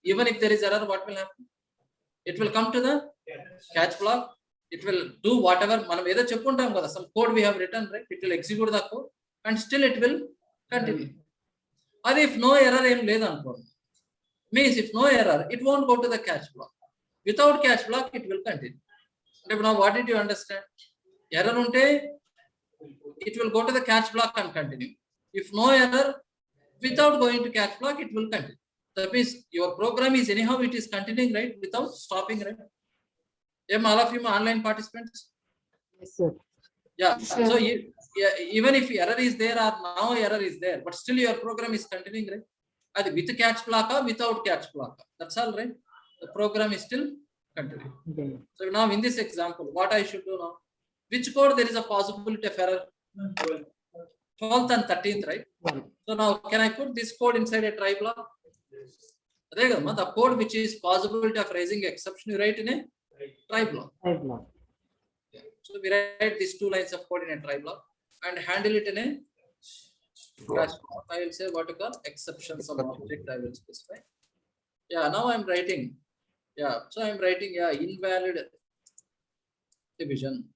even if there is error, what will happen? It will come to the catch block. It will do whatever some code we have written, right? It will execute the code and still it will continue. And if no error means if no error, it won't go to the catch block. Without catch block, it will continue. Now what did you understand? Error unte, it will go to the catch block and continue. If no error, without going to catch block, it will continue. That means your program is anyhow it is continuing, right? Without stopping, right? All of you are online participants? Yes, sir. Yeah. Yes, sir. So even if error is there or now error is there, but still your program is continuing, right? With catch block or without catch block. That's all, right? The program is still continuing. Okay. So now in this example, what I should do now? Which code there is a possibility of error? 12th and 13th, right? So now can I put this code inside a try block? The code which is possibility of raising exception, you write in a try block. Try block. Yeah. So we write these 2 lines of code in a try block and handle it in a catch block. I will say what to call exceptions of object I will specify. Yeah, now I'm writing. Yeah, so I'm writing invalid division.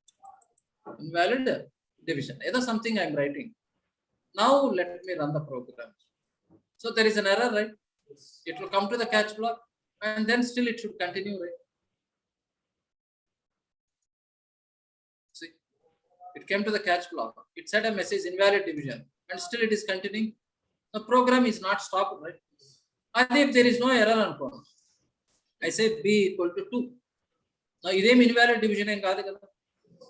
Invalid division. Either something I'm writing. Now let me run the program. So there is an error, right? It will come to the catch block and then still it should continue, right? See, it came to the catch block. It said a message invalid division and still it is continuing. The program is not stopped, right? And if there is no error, I say b equal to 2. Now, this is invalid division.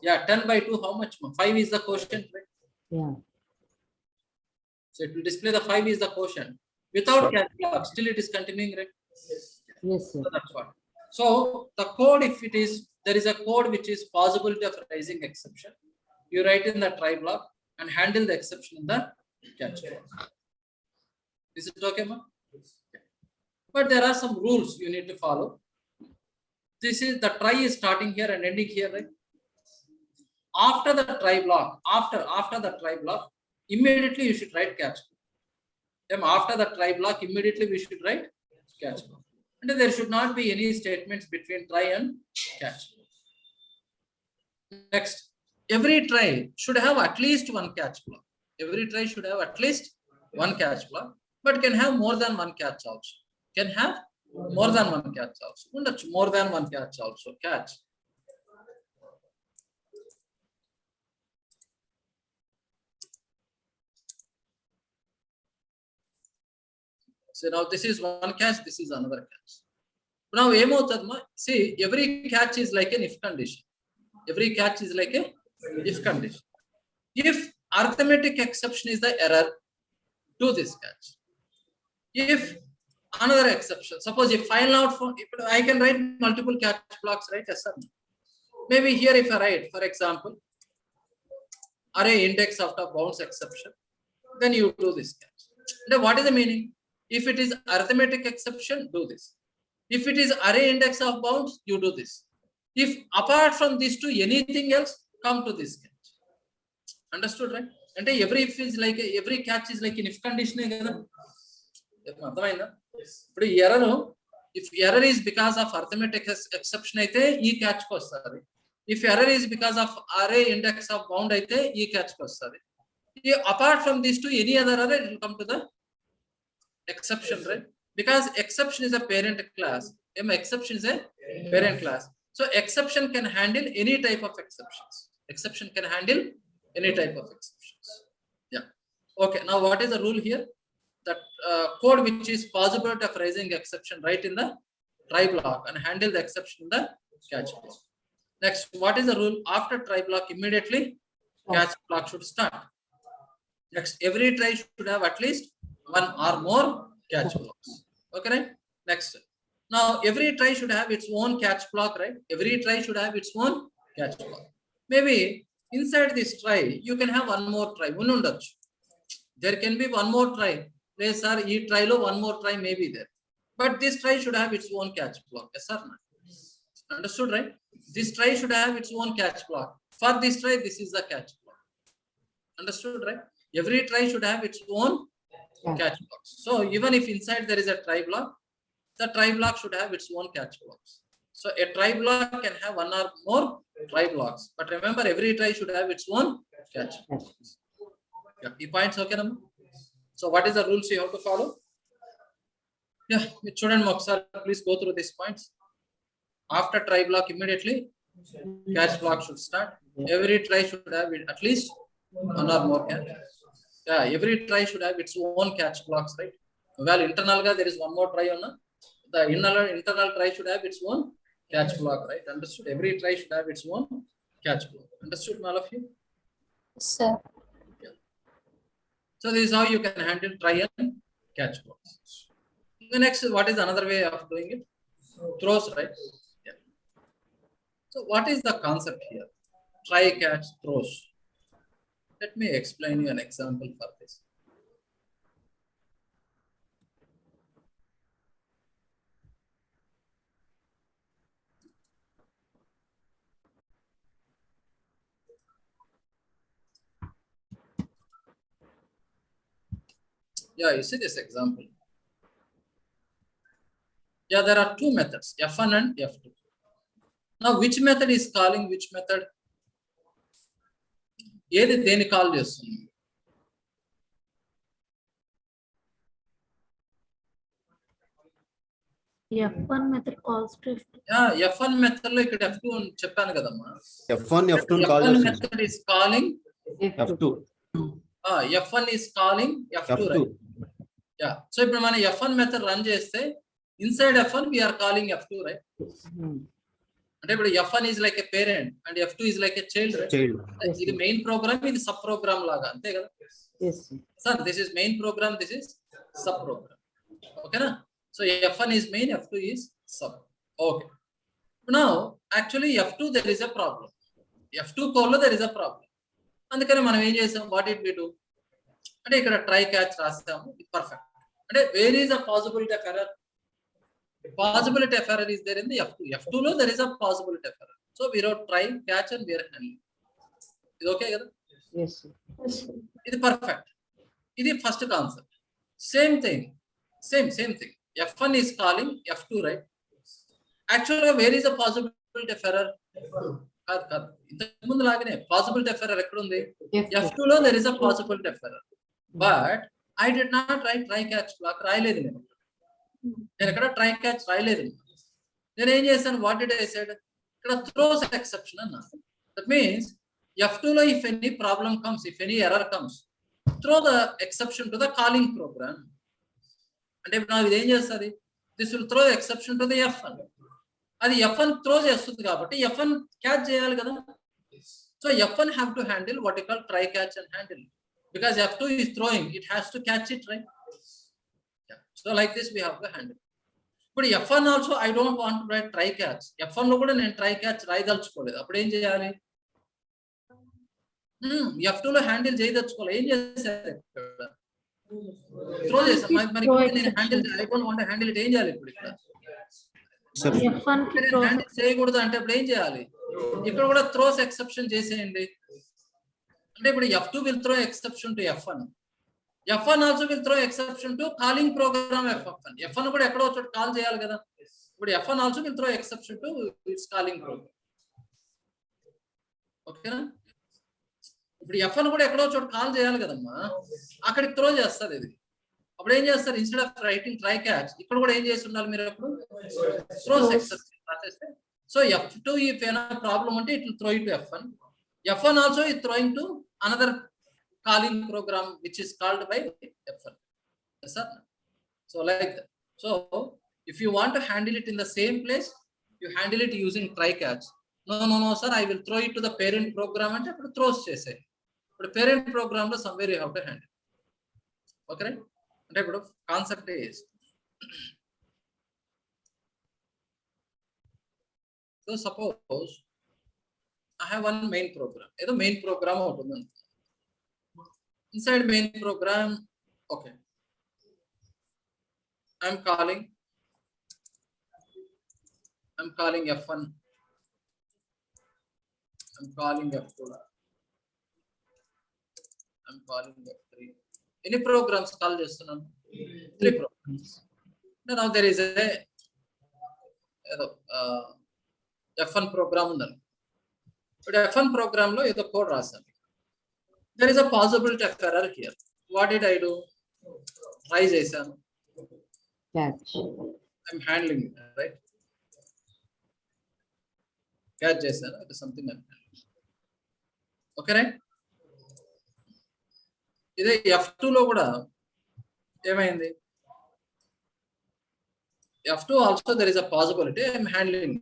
Yeah, 10 by 2, how much? 5 is the quotient, right? Yeah. So it will display the 5 is the quotient. Without catch block, still it is continuing, right? Yes, sir. So that's what. So the code, if it is, there is a code which is possibility of raising exception. You write in the try block and handle the exception in the catch block. Is it okay, ma? But there are some rules you need to follow. This is the try is starting here and ending here, right? After the try block, after the try block, immediately you should write catch block. After the try block, immediately we should write catch block. And there should not be any statements between try and catch block. Next, every try should have at least one catch block. Every try should have at least one catch block, but can have more than one catch also. Can have more than one catch also. More than one catch also. Catch. So now this is one catch, this is another catch. Now, see, every catch is like an if condition. Every catch is like a if condition. If arithmetic exception is the error, do this catch. If another exception, suppose if file out for, I can write multiple catch blocks, right? Yes, sir. Maybe here if I write, for example, array index after bounds exception, then you do this catch. Now, what is the meaning? If it is arithmetic exception, do this. If it is array index of bounds, you do this. If apart from these two, anything else, come to this catch. Understood, right? And every if is like every catch is like an if condition. If error is because of arithmetic exception, e catch kostadi. If error is because of array index of bound, e catch kostadi. Apart from these two, any other error, it will come to the exception, right? Because exception is a parent class. Exception is a parent class. So exception can handle any type of exceptions. Exception can handle any type of exceptions. Yeah. Okay. Now what is the rule here? That code which is possibility of raising exception, right in the try block and handle the exception in the catch block. Next, what is the rule? After try block, immediately catch block should start. Next, every try should have at least one or more catch blocks. Okay, right? Next, Now every try should have its own catch block, right? Every try should have its own catch block. Maybe inside this try, you can have one more try. There can be one more try. Yes, sir, e try lo one more try may be there. But this try should have its own catch block. Yes, sir. Understood, right? This try should have its own catch block. For this try, this is the catch block. Understood, right? Every try should have its own catch blocks. So even if inside there is a try block, the try block should have its own catch blocks. So a try block can have one or more try blocks. But remember, every try should have its own catch blocks. Yeah, the points okay, number. So what is the rules you have to follow? Yeah, student Moksar, please go through these points. After try block, immediately catch block should start. Every try should have at least one or more catch. Yeah, every try should have its own catch blocks, right? Well, internal there is one more try on the internal try should have its own catch block, right? Understood? Every try should have its own catch block. Understood, all of you? Sir. Yeah. So this is how you can handle try and catch blocks. The next, what is another way of doing it? Throws, right? Yeah. So what is the concept here? Try, catch, throws. Let me explain you an example for this. Yeah, you see this example. Yeah, there are two methods, F1 and F2. Now, which method is calling which method? ఏది దేని call చేస్తుంది? F1 method calls to F2. Yeah, F1 method లో ఇక్కడ F2 అని చెప్పాను కదమ్మా. F1 F2 call F1 చేస్తుంది. method is calling F2. F1 is calling F2, right? Yeah. So ఇప్పుడు మనం F1 method run చేస్తే inside F1 we are calling F2, right? అంటే ఇప్పుడు F1 is like a parent and F2 is like a child, right? ఇది main program, ఇది sub program లాగా, అంతే కదా? Sir this is main program, this is sub program. ఓకేనా? So F1 is main, F2 is sub. Okay. Now actually F2 there is a problem. F2 call there is a problem. అందుకని మనం ఏం చేసాం? What did we do? అంటే ఇక్కడ try catch రాస్తాము, perfect. అంటే where is a possibility of error? Possibility of error is there in the F2. F2 లో there is a possibility of error. So we wrote try, catch and we are handling. ఇది okay కదా? Yes. ఇది perfect. ఇది first concept. Same thing. F1 is calling F2, right? Actually, where is the possibility of error? కాదు. ఇంతకు ముందు లాగానే possibility of error ఎక్కడ ఉంది? F2 లో there is a possibility of error. But I did not write try catch block, రాయలేదు నేను ఎక్కడ ట్రై క్యాచ్ రాయలేదు. నేను ఏం చేశాను? What did I said? ఇక్కడ థ్రోస్ ఎక్సెప్షన్ అన్నా. దట్ మీన్స్ F2 లో if any problem comes, if any error comes, throw the exception to the calling program. అంటే ఇప్పుడు నాకు ఇది ఏం చేస్తుంది? This will throw exception to the F1. అది F1 త్రో చేస్తుంది కాబట్టి F1 క్యాచ్ చేయాలి కదా. So F1 have to handle what you call try catch and handle, because F2 is throwing, it has to catch it, right? So like this we have to handle. But F1 also I don't want to write try catch. F1 లో కూడా నేను try catch రాయదలుచుకోలేదు. అప్పుడు ఏం చేయాలి? F2 లో handle చేయదలుచుకోవాలి. ఏం చేశారు? Throw చేసాం. మరి నేను handle I don't want to handle it. ఏం చేయాలి ఇప్పుడు ఇక్కడ? F1 కి హ్యాండిల్ చేయకూడదు అంటే ఇప్పుడు ఏం చేయాలి? ఇక్కడ కూడా త్రోస్ ఎక్సెప్షన్ చేసేయండి. అంటే ఇప్పుడు F2 will throw exception to F1. F1 also will throw exception to calling program F1. F1 కూడా ఎక్కడో చోట కాల్ చేయాలి కదా. ఇప్పుడు F1 also will throw exception to its calling program. ఓకేనా? ఇప్పుడు F1 కూడా ఎక్కడో చోట కాల్ చేయాలి కదమ్మా, అక్కడికి త్రో చేస్తుంది ఇది. అప్పుడు ఏం చేస్తారు? Instead of writing try catch, ఇక్కడ కూడా ఏం చేసి ఉండాలి మీరు? అప్పుడు త్రోస్ ఎక్సెప్షన్ రాసేస్తే, సో F2 if ఏమైనా ప్రాబ్లం ఉంటే it will throw it to F1. F1 also is throwing to another calling program which is called by F1. Yes, sir? So like that. So if you want to handle it in the same place, you handle it using try catch. No sir, I will throw it to the parent program and appudu throws chese. But parent program lo somewhere you have to handle. Okay, right? Ante appudu concept is So suppose I have one main program. Either main program or inside main program, okay. I'm calling F1. I'm calling F2. I'm calling F3. Any programs call this? 3 programs. Now there is a F1 program. But F1 program lo ido code rasani. There is a possibility of error here. What did I do? Try chesanu. Catch. I'm handling it, right? Catch chesanu. It is something I'm handling. Okay, right? ఇదే F2 లో కూడా ఏమైంది? F2 also there is a possibility I'm handling.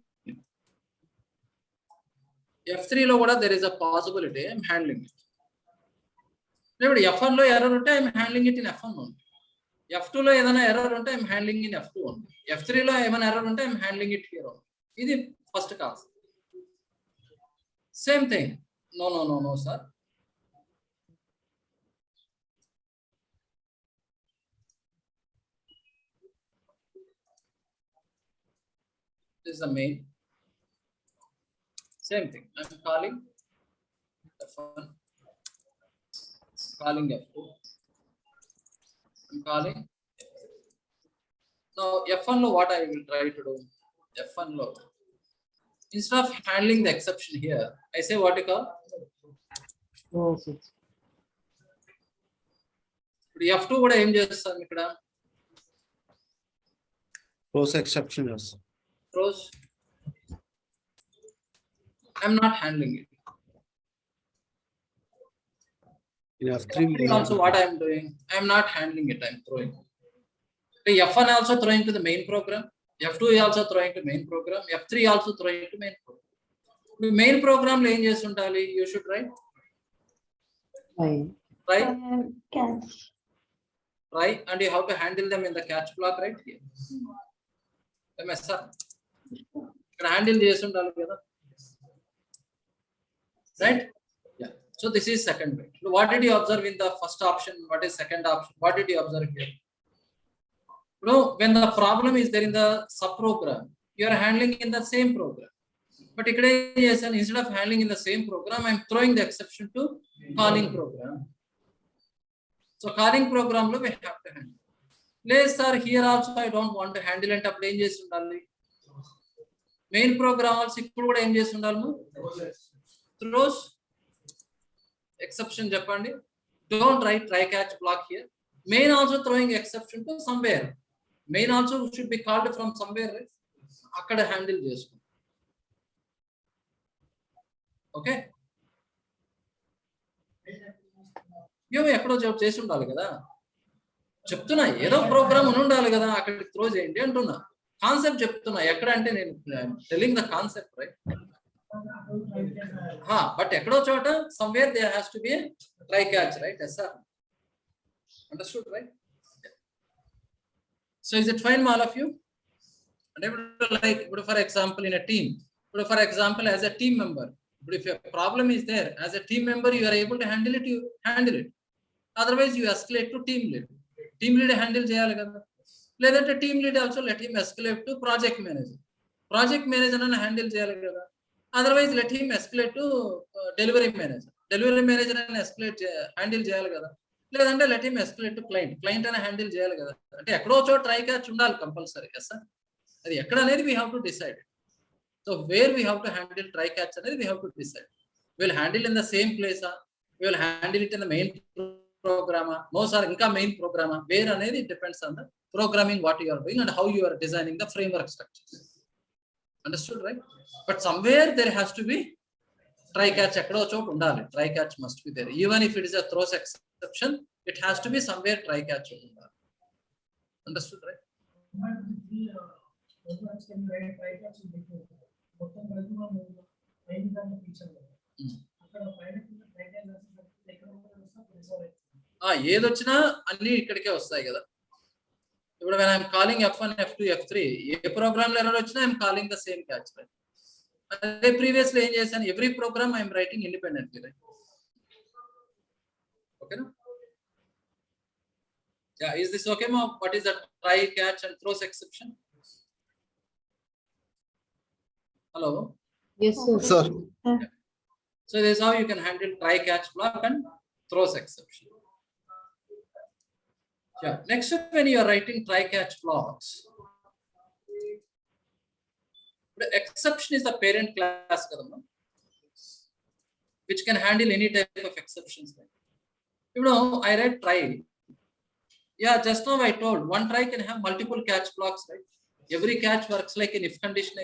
F3 లో కూడా there is a possibility I'm handling it. ఇప్పుడు F1 లో error ఉంటే I'm handling it in F1 only. F2 లో ఏదైనా ఎర్రర్ ఉంటే I'm handling in F2 only. F3 లో ఏమైనా ఎర్రర్ ఉంటే I'm handling it here only. ఇది first cos. Same thing. No, sir. This is the main. Same thing. I'm calling F1, calling F2. I'm calling. Now F1 lo what I will try to do? F1 lo instead of handling the exception here, I say what you call Process. F2 కూడా ఏం చేస్తాం ఇక్కడ? Throws exception. Throws. I'm not handling it. In F3 also what I'm doing, I'm not handling it, I'm throwing. F1 also throwing to the main program, F2 also throwing to main program, F3 also throwing to main program. The main program lo em chestundali, you should write Catch. try, and you have to handle them in the catch block right here. Can handle chestundali kada, right? Yeah. So this is second way. What did you observe in the first option? What is second option? What did you observe here? When the problem is there in the subprogram, you are handling in the same program. But instead of handling in the same program, I am throwing the exception to calling program. So calling program lo we have to handle. Let's sir, here also I don't want to handle it. Appudu em chestundali? Main program also ippudu kuda em chestundalu? Throws exception చెప్పండి. Don't write try catch block here. Main also throwing exception to somewhere. Main also should be called from somewhere, right? అక్కడ handle చేసుకో. Okay, ఇవి ఎక్కడో చేసి ఉండాలి కదా. చెప్తున్నా ఏదో ప్రోగ్రామ్ ఉండాలి కదా, అక్కడికి త్రో చేయండి అంటున్నా. కాన్సెప్ట్ చెప్తున్నా ఎక్కడ అంటే నేను telling the concept, right? But ఎక్కడో చోట somewhere there has to be a try catch, right? Yes sir, understood, right? So is it fine all of you? And like for example in a team, for example as a team member, but if a problem is there as a team member, you are able to handle it, you handle it. Otherwise you escalate to team lead. Team lead handle cheyali kada, ledante team lead also let him escalate to project manager. Project manager ana handle cheyali kada. Otherwise let him escalate to delivery manager. Delivery manager ana escalate handle cheyali kada. లేదంటే let him escalate to client. Client ana handle cheyali kada. అంటే ఎక్కడో చోట try catch ఉండాలి compulsory. yes sir, అది ఎక్కడ అనేది we have to decide. So where we have to handle try catch అనేది we have to decide. We will handle in the same place, we will handle it in the main program, no sir ఇంకా main program, where అనేది depends on the programming what you are doing and how you are designing the framework structures. Understood, right? But somewhere there has to be try catch, ఎక్కడో చోట ఉండాలి. Try catch must be there. Even if it is a throws exception, it has to be somewhere try catch ఉండాలి. Understood, right? ఏదొచ్చినా అన్ని ఇక్కడికే వస్తాయి కదా. ఇప్పుడు when I'm calling F1, F2, F3, A programme లో ఎర్రర్ వచ్చినా I'm calling the same catch, right? Previously every program I am writing independently, right? Okay, no? Yeah, is this okay, ma'am? What is the try, catch, and throws exception? Hello. Yes, sir. Sir. So this is how you can handle try, catch block and throws exception. Yeah. Next, when you are writing try, catch blocks, the exception is the parent class, which can handle any type of exceptions. You know, I read try. Yeah, just now I told one try can have multiple catch blocks, right? Every catch works like an if condition.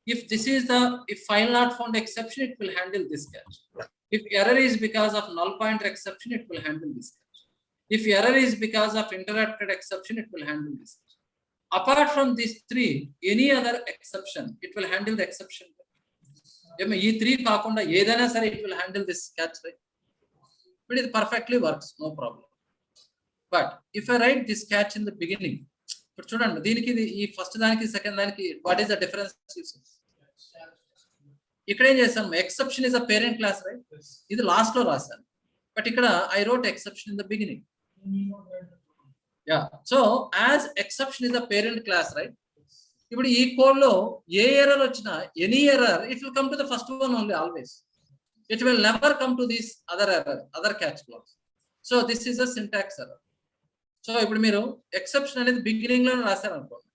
If this is the if file not found exception, it will handle this catch. If error is because of null pointer exception, it will handle this catch. If error is because of interrupted exception, it will handle this catch. Apart from these three, any other exception, it will handle the exception. These three kaakunda edaina sare it will handle this catch, right? But it perfectly works, no problem. But if I write this catch in the beginning, but చూడండి దీనికి ఈ first దానికి second దానికి what is the difference? ఇక్కడ ఏం చేస్తాను, exception is a parent class, right? ఇది last లో రాశాను, బట్ ఇక్కడ I wrote exception in the beginning. Yeah, so as exception is the parent class, right? ఇప్పుడు ఈ కోడ్ లో ఏ ఎర్రర్ వచ్చినా, any error, it will come to the first one only always. It will never come to this other error, other catch blocks. So this is a syntax error. So ఇప్పుడు మీరు exception అనేది beginning లో రాశారు అనుకోండి.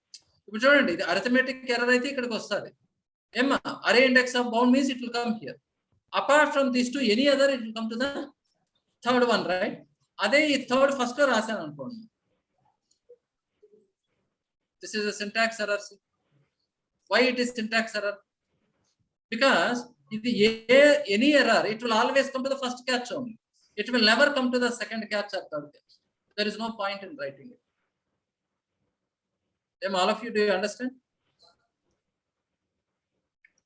ఇప్పుడు చూడండి, ఇది arithmetic error అయితే ఇక్కడికి వస్తుంది. ఏమా array index of bound means it will come here. Apart from this to any other it will come to the third one, right? అదే ఈ థర్డ్ ఫస్ట్ లో రాశాను అనుకోండి, this is a syntax error. Why it is syntax error? Because ఇది any error, it will always come to the first catch only. It will never come to the second catch or third catch. There is no point in writing it. All of you, do you understand?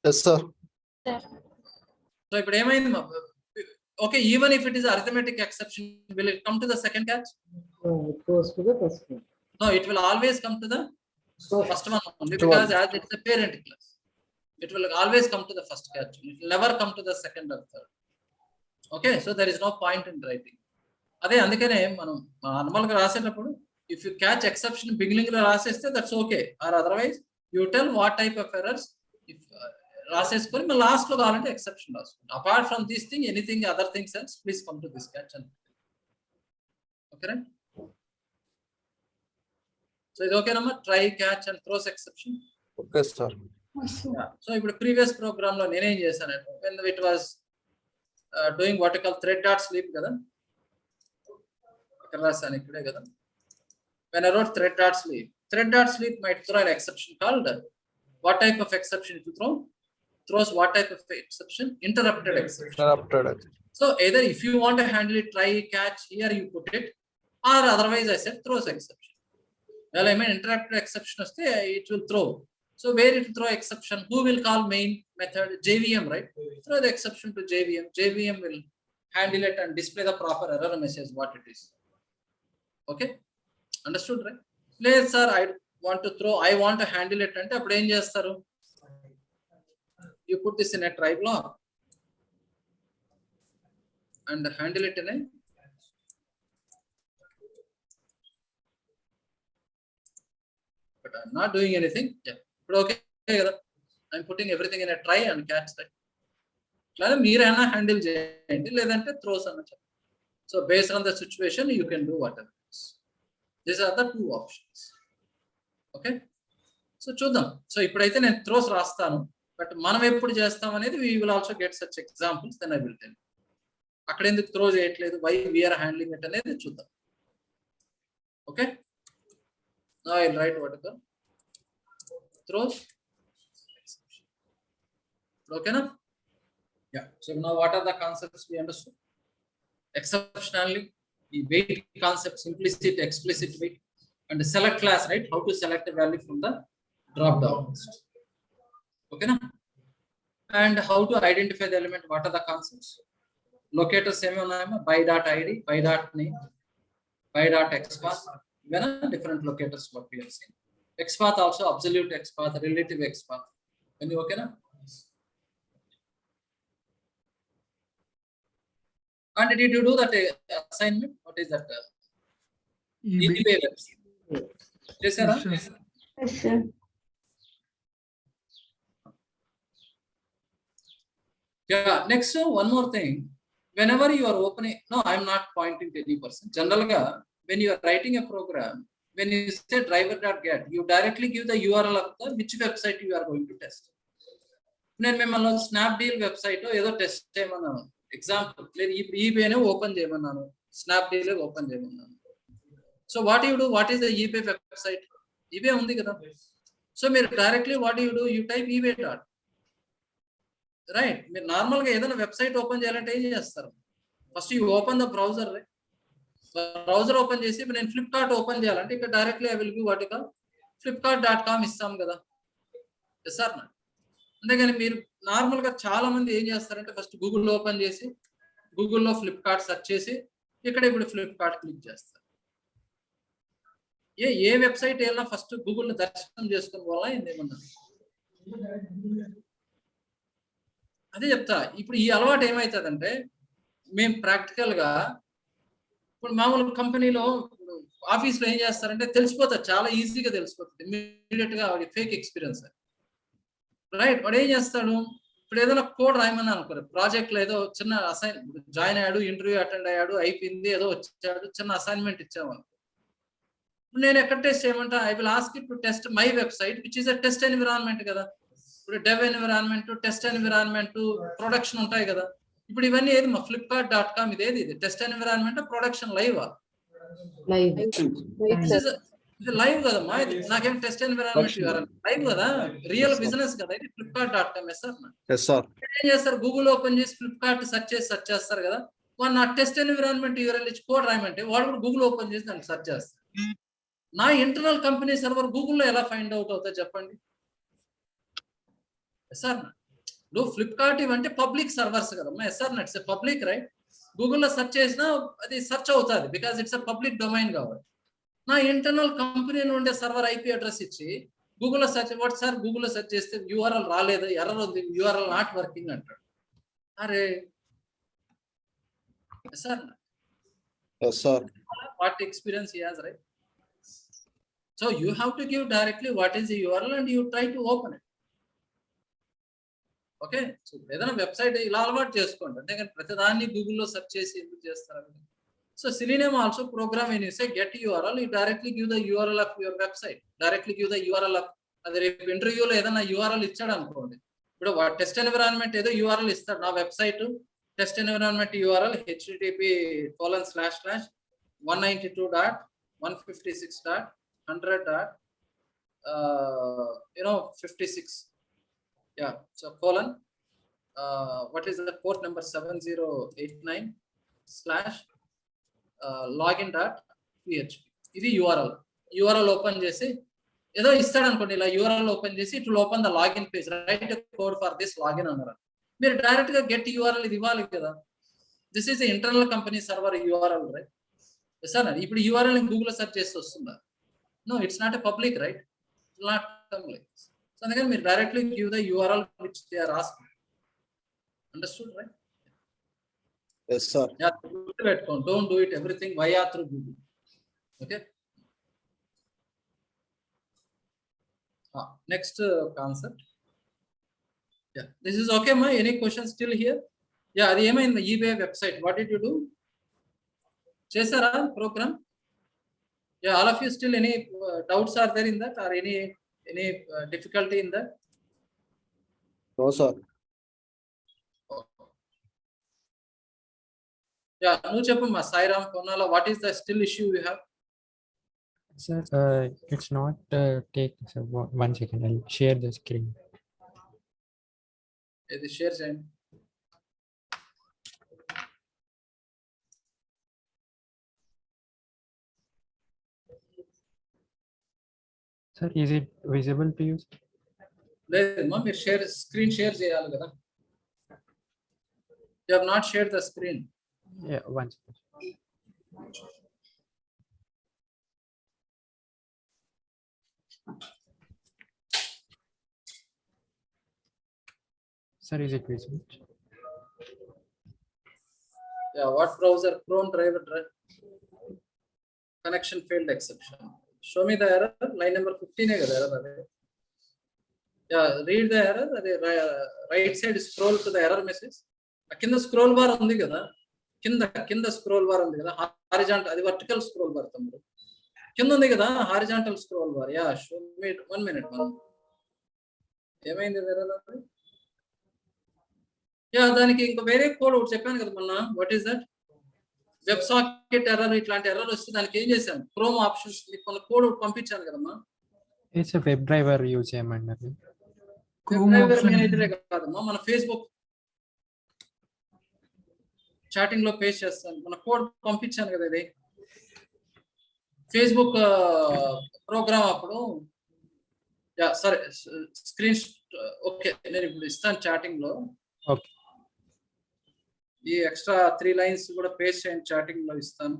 Yes, sir. So ఇప్పుడు ఏమైంది? Okay, even if it is arithmetic exception, will it come to the second catch? No, it goes to the first one. No, it will always come to the first one only, because as it's a parent class, it will always come to the first catch. It will never come to the second or third. Okay, so there is no point in writing. అదే అందుకనే మనం normal గా రాసేటప్పుడు if you catch exception beginning లో రాసేస్తే that's okay, or otherwise you tell what type of errors if రాసేసుకొని మళ్ళీ last లో కావాలంటే ఎక్సెప్షన్ రాసుకోండి. Apart from this thing anything other things else please come to this catch అని. Okay right? So ఇది ఓకేనమ్మా, try, catch and throws exception. Okay, sir. So ఇప్పుడు previous program లో నేనేం చేశానంటే, when it was doing what you call thread dot sleep కదా, ఇక్కడ రాశాను ఇక్కడే కదా. When I wrote thread dot sleep might throw an exception called what type of exception it will throw? Throws what type of exception? Interrupted exception. Interrupted. So either if you want to handle it try, catch, here you put it, or otherwise I said throws exception. Well, I mean interrupted exception వస్తే it will throw. So where it will throw exception? Who will call main method? JVM, right? Throw the exception to JVM. JVM will handle it and display the proper error message what it is. Okay, understood, right? Let's sir, I want to handle it అంటే అప్పుడు ఏం చేస్తారు? You put this in a try block and handle it in a but I'm not doing anything. Yeah, but okay, I'm putting everything in a try and catch, right? Like మీరైనా handle చేయండి, లేదంటే throws అన్న చెప్పండి. So based on the situation you can do whatever. These are the two options. Okay, so చూద్దాం. So ఇప్పుడైతే నేను throws రాస్తాను, but మనం ఎప్పుడు చేస్తాం అనేది we will also get such examples, then I will tell you. అక్కడ ఎందుకు థ్రో చేయట్లేదు, why we are handling it అనేది చూద్దాం. Okay, now I'll write what is the throws exception. Okay na? Yeah, so now what are the concepts we understood? Exceptionally, the wait concept, implicit, explicit wait, and the select class, right? How to select a value from the drop down list. Okay na? And how to identify the element, what are the concepts? Locators same by dot id, by dot name, by dot xpath, even different locators what we have seen. Xpath also absolute xpath, relative xpath. Can you okay na? And did you do that assignment? What is that? eBay. eBay website. చేశారా? Yes, sir. Yes, sir. Yeah. Next, one more thing. Whenever you are opening, no, I'm not pointing to any person. Generally, when you are writing a program, when you say driver.get, you directly give the URL of the which website you are going to test. నేను మిమ్మల్ని Snapdeal website ఏదో test చేయమన్నాను. Example లేదు, ఇప్పుడు ఈబేనే open చేయమన్నాను, Snapdeal open చేయమన్నాను. So what you do, what is the eBay website? EBay ఉంది కదా. సో మీరు directly what you do, you type eBay dot, right. మీరు నార్మల్గా ఏదైనా వెబ్సైట్ ఓపెన్ చేయాలంటే ఏం చేస్తారు? First you open the browser, right. Browser open చేసి ఇప్పుడు నేను ఫ్లిప్కార్ట్ ఓపెన్ చేయాలంటే ఇక్కడ directly I will give what ఇక flipkart.com ఇస్తాం కదా. Yes sir. అంతేగాని మీరు నార్మల్గా చాలా మంది ఏం చేస్తారంటే ఫస్ట్ గూగుల్ ఓపెన్ చేసి గూగుల్లో ఫ్లిప్కార్ట్ సెర్చ్ చేసి ఇక్కడ ఇప్పుడు ఫ్లిప్కార్ట్ క్లిక్ చేస్తారు. ఏ వెబ్సైట్ వెళ్ళినా ఫస్ట్ గూగుల్ దర్శనం చేసుకుని పోవాలా ఏమన్నా? అదే చెప్తా. ఇప్పుడు ఈ అలవాటు ఏమవుతుందంటే మేము ప్రాక్టికల్ గా ఇప్పుడు మామూలు కంపెనీలో ఆఫీస్లో ఏం చేస్తారంటే తెలిసిపోతుంది, చాలా ఈజీగా తెలిసిపోతుంది ఇమీడియట్ గా. Fake experience, right. వాడు ఏం చేస్తాడు, ఇప్పుడు ఏదైనా కోడ్ రాయమని అనుకోరు, ప్రాజెక్ట్ లో ఏదో చిన్న అసైన్ జాయిన్ అయ్యాడు, ఇంటర్వ్యూ అటెండ్ అయ్యాడు, అయిపోయింది, ఏదో వచ్చాడు, చిన్న అసైన్మెంట్ ఇచ్చామని. నేను ఎక్కడ టెస్ట్ చేయమంటా, I will ask it to test my website which is a test environment కదా. ఇప్పుడు dev environment, test environment, production ఉంటాయి కదా. ఇప్పుడు ఇవన్నీ ఏది మా flipkart.com ఇదేది, ఇది టెస్ట్ ఎన్విరాన్మెంట్, ప్రొడక్షన్ లైవ్ ఇది లైవ్ కదమ్మా. ఇది నాకేం టెస్ట్ ఎన్విరాన్మెంట్ లైవ్ కదా, రియల్ బిజినెస్ కదా ఇది flipkart.com. ఏం చేస్తారు, గూగుల్ ఓపెన్ చేసి ఫ్లిప్కార్ట్ సెర్చ్ చేస్తారు కదా. వాడు నా టెస్ట్ ఎన్విరాన్మెంట్ యూఆర్ఎల్ ఇచ్చి కోడ్ రాయమంటే వాడు కూడా గూగుల్ ఓపెన్ చేసి దాన్ని సెర్చ్ చేస్తారు. నా ఇంటర్నల్ కంపెనీ సర్వర్ గూగుల్లో ఎలా ఫైండ్ అవుట్ అవుతా చెప్పండి సార్. నువ్వు ఫ్లిప్కార్ట్ ఇవంటే పబ్లిక్ సర్వర్స్ కదమ్మా. SR it's public, right. గూగుల్లో సెర్చ్ చేసినా అది సెర్చ్ అవుతుంది because it's a public domain కాబట్టి. నా ఇంటర్నల్ కంపెనీ నుండే సర్వర్ ఐపీ అడ్రస్ ఇచ్చి గూగుల్లో సెర్చ్, వాట్ సార్ గూగుల్లో సెర్చ్ చేస్తే యూఆర్ఎల్ రాలేదు, ఎర్రర్ ఉంది, యూఆర్ఎల్ నాట్ వర్కింగ్ అంటాడు. అరే sir, what experience he has, right. So you have to give directly what is the URL and you try to open it. Okay. So ఏదైనా website ఇలా అలవాటు చేసుకోండి, అంతేగాని ప్రతిదాన్ని గూగుల్లో సెర్చ్ చేసి ఎందుకు చేస్తారు? So Selenium also program when you say get URL, you directly give the URL of your website, directly give the URL of అదే రేపు ఇంటర్వ్యూలో ఏదైనా URL ఇచ్చాడు అనుకోండి, ఇప్పుడు టెస్ట్ ఎన్విరాన్మెంట్ ఏదో URL ఇస్తాడు, నా website test environment URL http://192.156.100.56, yeah, so colon what is the port number 7089 slash login.php. ఇది యూఆర్ఎల్ ఓపెన్ చేసి ఏదో ఇస్తాడు అనుకోండి, ఇలా యూఆర్ఎల్ ఓపెన్ చేసి it will open the login page, write code for this login అన్నారు. మీరు డైరెక్ట్ గా గెట్ యూఆర్ఎల్ ఇది ఇవ్వాలి కదా. This is the internal company server URL, right. Sir ఇప్పుడు యూఆర్ఎల్ గూగుల్ సెర్చ్ చేసి వస్తుందా? No, it's not a public, right. Not public. So అందుకని మీరు directly give the URL which they are asking. Understood, right? Yes, sir. Yeah, don't do it everything via through Google. Okay. Next concept. Yeah, this is okay, ma. Any questions still here? Yeah, అది ఏమైంది eBay website? What did you do? చేసారా program? Yeah, all of you still any doubts are there in that, or any difficulty in that? No, sir. Yeah, నువ్వు చెప్పమ్మా సాయిరామ్ కొన్నాళ్ళ, what is the still issue you have? Sir, it's not take. So one second, I'll share the screen. ఇది share చేయండి. Sir, is it visible to you? లేదమ్మా, మీరు screen share చేయాలి కదా. You have not shared the screen. Yeah, one second. Sir, is it visible? Yeah, what browser? Chrome driver connection failed exception. Show me the error. Line number 15 error. Yeah, read the error. Right side scroll to the error message. కింద scroll bar ఉంది కదా, కింద scroll bar ఉంది కదా, horizontal, అది vertical scroll bar తమ్ముడు. కింద ఉంది కదా horizontal scroll bar. Yeah, show me 1 minute. ఏమైంది ఎర్రర్? యా, దానికి ఇంకా వేరే కోడ్ ఒకటి చెప్పాను కదా మొన్న. What is that? Web socket error, ఇట్లాంటి ఎర్రర్ వస్తే దానికి ఏం చేశాను? క్రోమ్ ఆప్షన్స్ కొంత కోడ్ పంపించాను కదమ్మా. ఇట్స్ వెబ్ డ్రైవర్ యూజ్ చేయమన్నారు. వెబ్ డ్రైవర్ మేనేజరే కాదమ్మా, మన ఫేస్బుక్ చాటింగ్ లో పేస్ట్ చేస్తాను, మన కోడ్ పంపించాను కదా. ఇది ఫేస్బుక్ ప్రోగ్రామ్ అప్పుడు. యా సరే, స్క్రీన్ ఓకే, నేను ఇప్పుడు ఇస్తాను చాటింగ్ లో. ఓకే, ఈ ఎక్స్ట్రా 3 lines కూడా పేస్ట్ చేయండి, చాటింగ్ లో ఇస్తాను.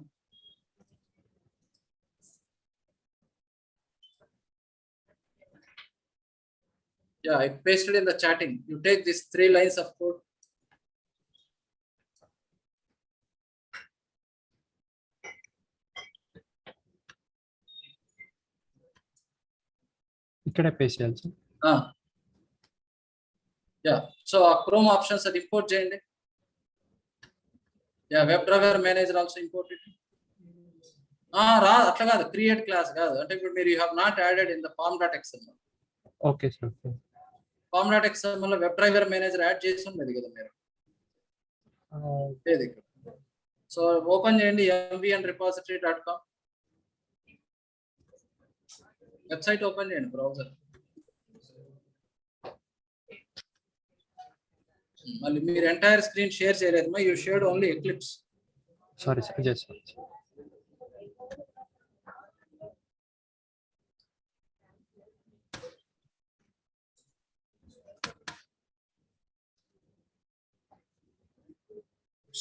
Yeah, I pasted in the chatting. You take these 3 lines of code. ఇక్కడ పేస్ట్ చేయాలి sir. Yeah, so Chrome options are import చేయండి. Yeah, web driver manager also import it. రా, అట్లా కాదు, క్రియేట్ క్లాస్ కాదు. అంటే ఇప్పుడు మీరు you have not added in the form.xml. Okay sir. form.xml లో వెబ్ డ్రైవర్ మేనేజర్ యాడ్ చేసి ఉండేది కదా మీరు. లేదు ఇక్కడ. సో ఓపెన్ చేయండి mvnrepository.com వెబ్సైట్ ఓపెన్ చేయండి బ్రౌజర్. మళ్ళీ మీరు ఎంటైర్ స్క్రీన్ షేర్ చేయలేదమ్మా, you shared only Eclipse. Sorry sir, just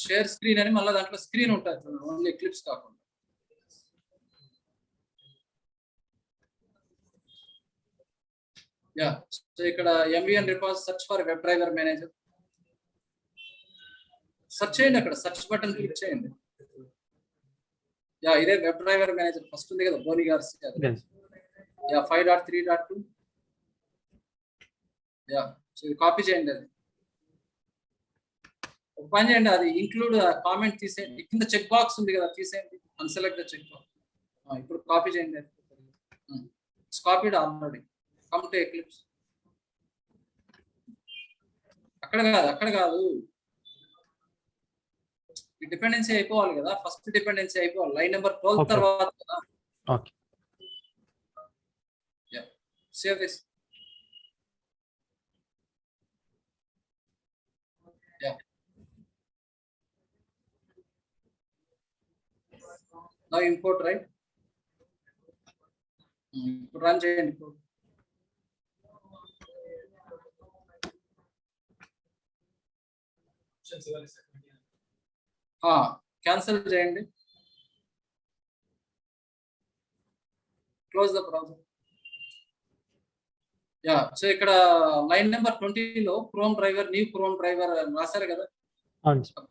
share screen అని మళ్ళీ దాంట్లో స్క్రీన్ ఉంటుంది, ఓన్లీ ఎక్లిప్స్ కాకుండా. యా, సో ఇక్కడ mvn repos search for web driver manager search చేయండి, అక్కడ సెర్చ్ బటన్ క్లిక్ చేయండి. యా, ఇదే వెబ్ డ్రైవర్ మేనేజర్ ఫస్ట్ ఉంది కదా, Boni Garcia. Yeah, 5.3.2. Yeah, so ఇది కాపీ చేయండి, అది పని చేయండి. అది ఇంక్లూడ్ కామెంట్ తీసేయండి, కింద చెక్ బాక్స్ ఉంది కదా, తీసేయండి, అన్సెలెక్ట్ ద చెక్ బాక్స్. ఇప్పుడు కాపీ చేయండి, it's copied already. Come to eclipse. అక్కడ కాదు, ఈ డిపెండెన్సీ అయిపోవాలి కదా, ఫస్ట్ డిపెండెన్సీ అయిపోవాలి, లైన్ నెంబర్ 12 తర్వాత కదా. Okay, yeah, save this. Yeah, now import, right? ఇప్పుడు రన్ చేయండి. క్యాన్సిల్ చేయండి, close the browser. Yeah, so ఇక్కడ లైన్ నెంబర్ 20 లో chrome driver, new chrome driver రాశారు కదా,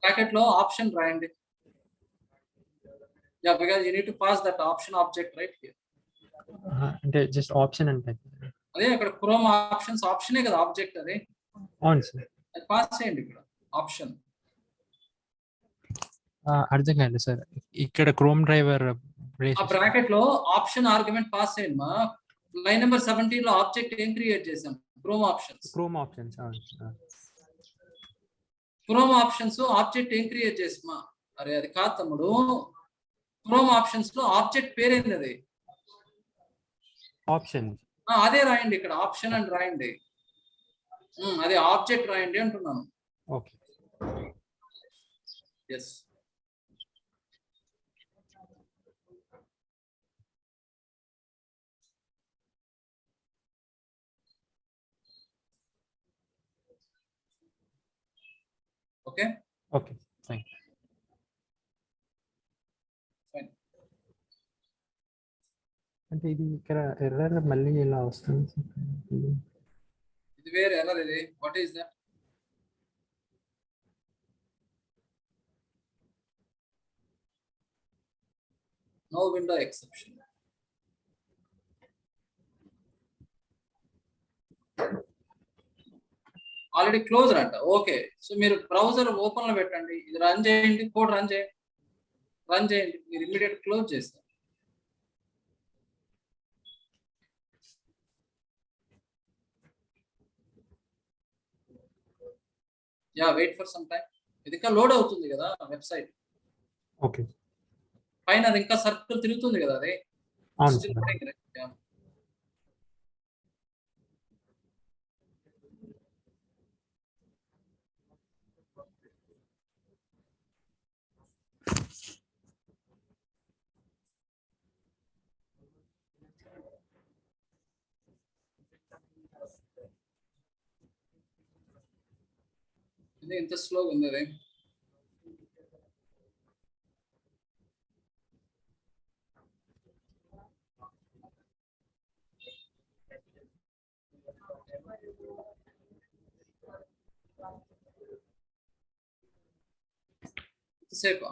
బ్రాకెట్ లో ఆప్షన్ రాయండి. Yeah, because you need to pass that option object right here. అంటే జస్ట్ ఆప్షన్ అంటే అదే అక్కడ క్రోమ్ ఆప్షన్స్ ఆప్షనే కదా ఆబ్జెక్ట్, అది. అవును సార్, అది పాస్ చేయండి ఇక్కడ ఆప్షన్. అర్థం కాదు సార్, ఇక్కడ క్రోమ్ డ్రైవర్ బ్రాకెట్ లో ఆప్షన్ ఆర్గ్యుమెంట్ పాస్ చేయండి. మా లైన్ నెంబర్ 17 లో ఆబ్జెక్ట్ ఏం క్రియేట్ చేసాం? Chrome options. Chrome options object ఏం క్రియేట్ చేసామా? అరే అది కాదు తమ్ముడు, క్రోమ్ ఆప్షన్స్ లో ఆబ్జెక్ట్ పేరేంది? అది ఆప్షన్. అదే రాయండి ఇక్కడ, ఆప్షన్ అని రాయండి. అదే ఆబ్జెక్ట్ రాయండి అంటున్నాను. Okay, yes. Okay, okay, fine. అంటే ఇది ఇక్కడ ఎర్రర్ మళ్ళీ ఇలా వస్తుంది. ఇది వేరే ఎర్రర్. ఇది what is that? No window exception. Already close అంట. ఓకే, సో మీరు బ్రౌజర్ ఓపెన్ లో పెట్టండి, ఇది రన్ చేయండి, కోడ్ రన్ చేయండి, మీరు ఇమీడియట్ క్లోజ్ చేస్తారు. Yeah, wait for some time. ఇది ఇంకా లోడ్ అవుతుంది కదా వెబ్సైట్. ఓకే. పైన అది ఇంకా సర్కిల్ తిరుగుతుంది కదా అది. అవును Still sir. running, right? Yeah. ఇది ఇంత స్లోగా ఉంది అది. సేపు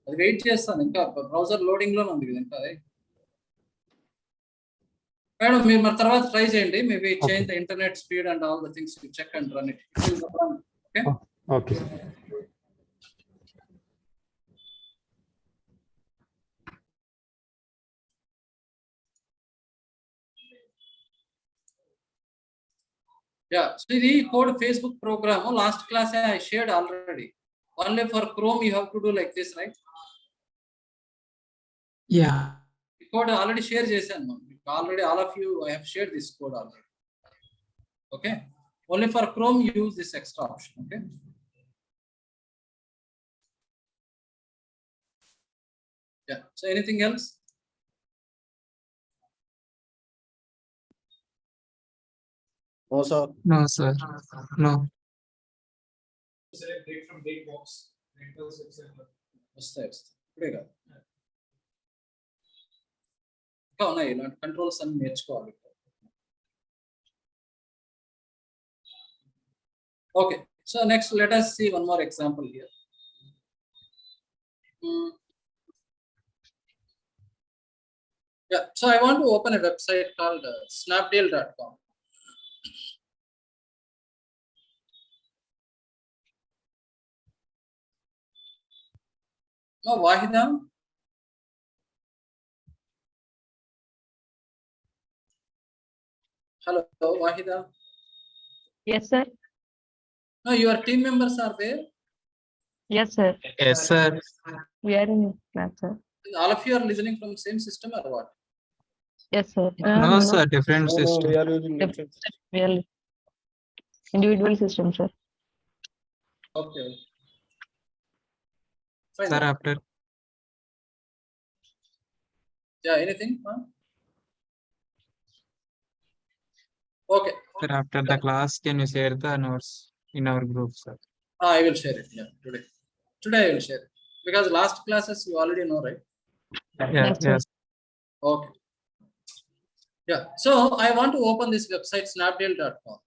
అది వెయిట్ చేస్తాను, ఇంకా బ్రౌజర్ లోడింగ్ లో ఉంది కదా ఇంకా అది. మేడం మీరు మరి తర్వాత ట్రై చేయండి, maybe change the internet speed and all the things you check and run it. Okay okay. Yeah, so the code Facebook program last class I shared already. Only for Chrome you have to do like this, right? Yeah. The code already share చేశాను. Already all of you I have shared this code already. Okay, only for Chrome you use this extra option. Okay, yeah, so anything else? No, sir. No, sir. No. Select date from date box. వస్తాయి ఇప్పుడే కాదు, ఇంకా ఉన్నాయి ఇలాంటి controls అన్ని నేర్చుకోవాలి. Okay, so next let us see one more example here. Yeah, so I want to open a website called snapdeal.com. No, Wahida? Hello, Wahida? Yes, sir. No, your team members are there? Yes, sir. Yes, sir. We are in class, sir. All of you are listening from same system or what? Yes, sir. No, sir. Different No, system. we are using different. We are individual system, sir. Okay. Fine. Sir, after. Yeah, anything? Huh? Okay. Sir, after the class, can you share the notes in our group, sir? I will share it. Yeah, today. Today I will share it. Because last classes you already know, right? Yeah. Yes, sir. Yes. Okay. Yeah, so I want to open this website snapdeal.com.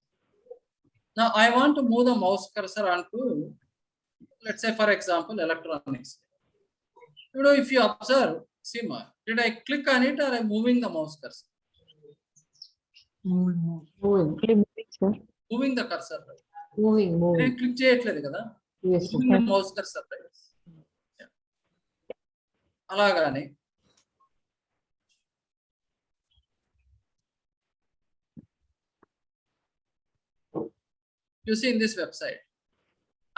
Now I want to move the mouse cursor onto, let's say for example, electronics. You know, if you observe, see, did I click on it or I'm moving the mouse cursor? Moving. Only moving, sir. Moving the cursor, right? Moving. నేను click చేయట్లేదు కదా, Yes, sir. moving the mouse cursor, right? Yeah. అలాగానే you see in this website,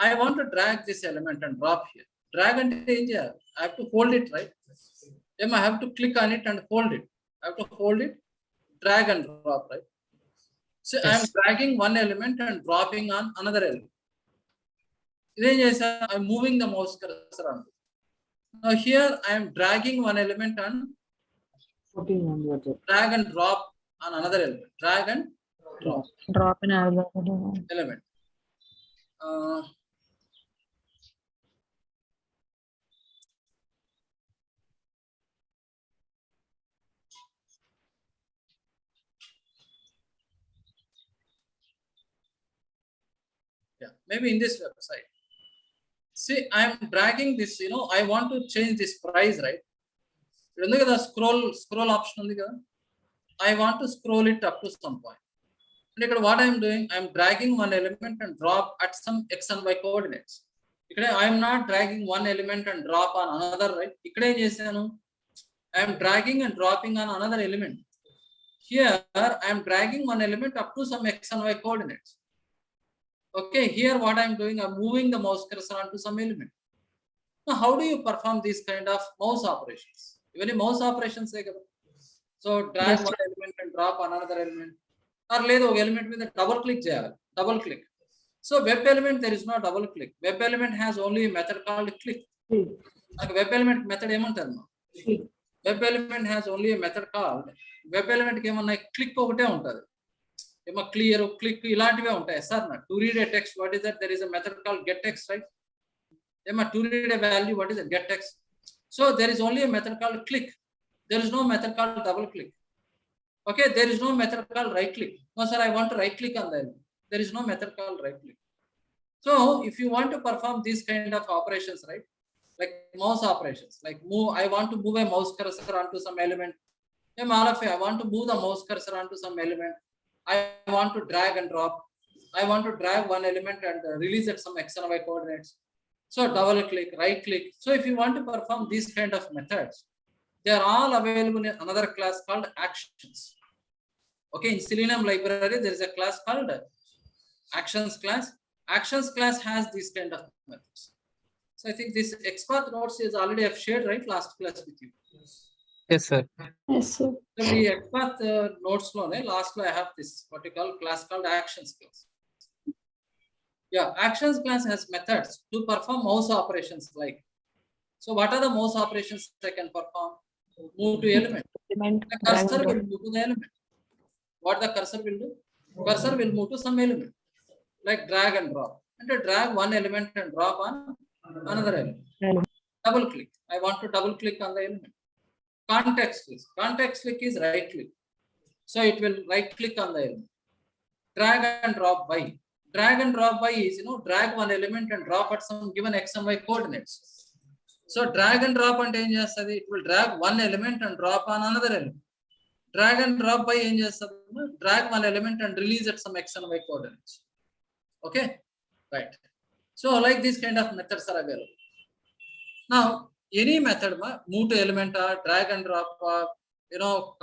I want to drag this element and drop here. Drag and change here. I have to hold it, right? Then I have to click on it and hold it. I have to hold it, drag and drop, right? So I am Yes. dragging one element and dropping on another element. I'm moving the mouse cursor on. Now here I am dragging one element and Putting on water. drag and drop on another element. Drag and drop Drop in another element. maybe in this website. See, I am dragging this, I want to change this price, right? The scroll option ఉంది కదా. I want to scroll it up to some point. And ఇక్కడ what I am doing, I am dragging one element and drop at some x and y coordinates. ఇక్కడ I am not dragging one element and drop on another, right? ఇక్కడ ఏం చేశాను, I am dragging and dropping on another element. Here I am dragging one element up to some x and y coordinates. Okay, here what I am doing, I am moving the mouse cursor onto some element. Now, how do you perform these kind of mouse operations? Even mouse operations, so drag Yes, one element and drop another element. Or ledo element with a double click, double click. So web element, there is no double click. Web element has only a method called click. Like web element method web element has only a method called web element click ఒకటే ఉంటది. ఏమో clear click ఇలాంటివే ఉంటాయి sir. To read a text, what is that? There is a method called get text, right? ఏమో to read a value, what is that? Get text. So there is only a method called click. There is no method called double click. Okay, there is no method called right click. No sir, I want to right click on the element. There is no method called right click. So if you want to perform these kind of operations, right, like mouse operations, like move, I want to move a mouse cursor onto some element. I want to move the mouse cursor onto some element. I want to drag and drop. I want to drag one element and release at some x and y coordinates. So double click, right click. So if you want to perform these kind of methods, they are all available in another class called actions. Okay, in Selenium library, there is a class called actions class. Actions class has these kind of methods. So I think this XPath notes is already I've shared, right, last class with you. Yes, sir. Yes, sir. So the XPath notes last I have this what you call class called actions class. Yeah, actions class has methods to perform mouse operations like. So what are the mouse operations I can perform? Move to element. The cursor will move to the element. What the cursor will do? Cursor will move to some element, like drag and drop. And to drag one element and drop on another element. Double click. I want to double click on the element. Context click. Context click is right click. So it will right click on the element. Drag and drop by. Drag and drop by is drag one element and drop at some given x and y coordinates. So drag and drop and it will drag one element and drop on another element. Drag and drop by drag one element and release at some x and y coordinates. Okay, right. So like this kind of methods are available. Now any method move to element or drag and drop or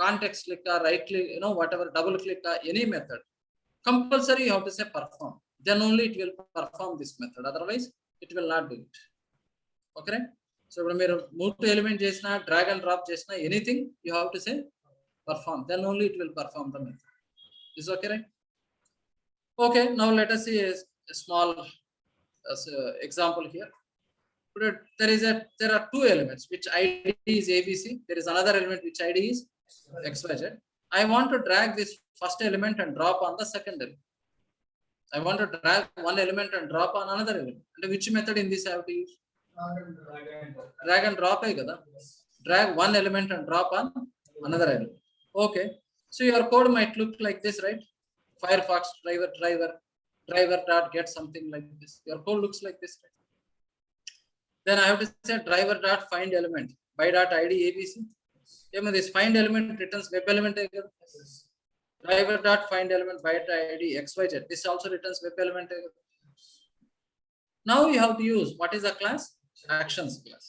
context click or right click, whatever, double click or any method, compulsory you have to say perform. Then only it will perform this method. Otherwise it will not do it. Okay. So when you move to element chesna, drag and drop chesna, anything you have to say perform. Then only it will perform the method. Is okay, right? Okay. Now let us see a small example here. There are two elements which ID is ABC. There is another element which ID is XYZ. I want to drag this first element and drop on the second element. I want to drag one element and drop on another element. And which method in this I have to use? Drag and drop. Drag one element and drop on another element. Okay. So your code might look like this, right? Firefox driver dot get something like this. Your code looks like this, right? Then I have to say driver dot find element by dot ID ABC. This find element returns web element. Driver dot find element by dot ID XYZ. This also returns web element. Now you have to use what is the class? Actions class.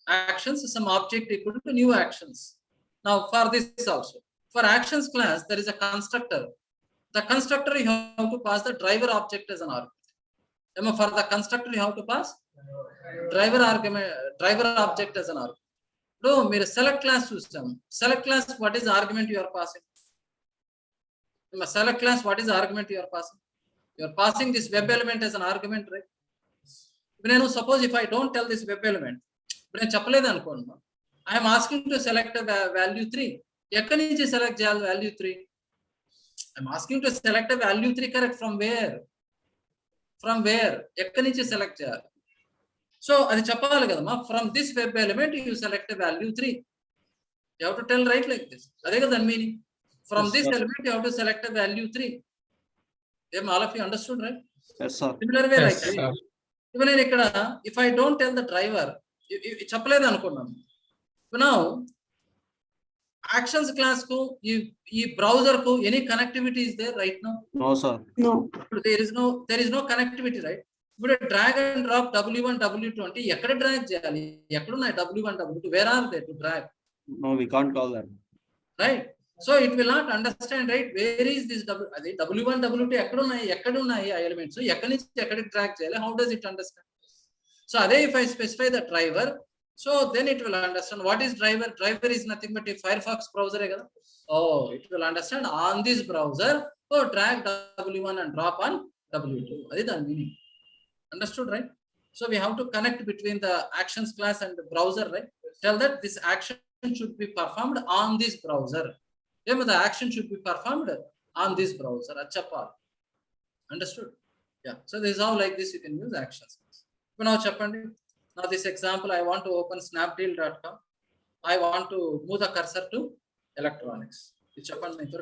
Actions is some object equal to new actions. Now for this also, for actions class, there is a constructor. The constructor you have to pass the driver object as an argument. For the constructor you have to pass driver object as an argument. No, select class system. Select class, what is the argument you are passing? Select class, what is the argument you are passing? You are passing this web element as an argument, right? When suppose if I don't tell this web element, I am asking to select a value 3. Ekkadi nunchi select cheyali value 3? I am asking to select a value 3, correct? From where? From where? Ekkadi nunchi select cheyali. So adi cheppali kadama, from this web element you select a value 3. You have to tell right like this. Ade kada meaning. From this element you have to select a value 3. All of you understood, right? Yes, sir. Similar way, Yes, like sir. even in ikkada, if I don't tell the driver, చెప్పలేదు అనుకున్నాను. Now actions class ku ఈ browser ku any connectivity is there right now? No, sir. No. There is no connectivity, right? ఇప్పుడు drag and drop w1 w2 అంటే ఎక్కడ drag చేయాలి? ఎక్కడ ఉన్నాయి w1 w2? Where are they to drag? No, we can't call that. Right? So it will not understand, right? Where is this w1 w2 ఎక్కడ ఉన్నాయి ఆ elements ఎక్కడి నుంచి ఎక్కడికి డ్రాగ్ చేయాలి? How does it understand? So అదే if I specify the driver, so then it will understand what is driver. Driver is nothing but a Firefox browser కదా. Oh, it will understand on this browser, oh, drag w1 and drop on w2. అది దాని meaning. Understood, right? So we have to connect between the actions class and the browser, right? Tell that this action should be performed on this browser. Yeah, the action should be performed on this browser. Understood? Yeah. So this is how like this you can use actions. So now cheppandi. Now this example, I want to open snapdeal.com. I want to move the cursor to electronics. This cheppandi.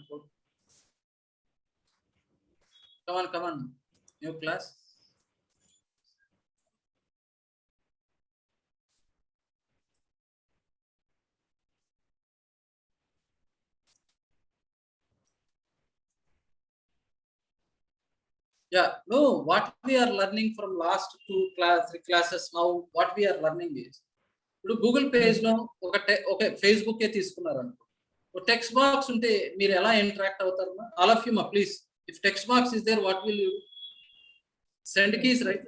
Code. Come on. New class. Yeah, no, what we are learning from last three classes now, what we are learning is, ఇప్పుడు Google page లో ఒక Facebook తీసుకున్నారు అనుకో, ఒక text box ఉంటే మీరు ఎలా interact అవుతారు? ఆల్ ఆఫ్ యూ మా please, if text box is there what will you send keys, right?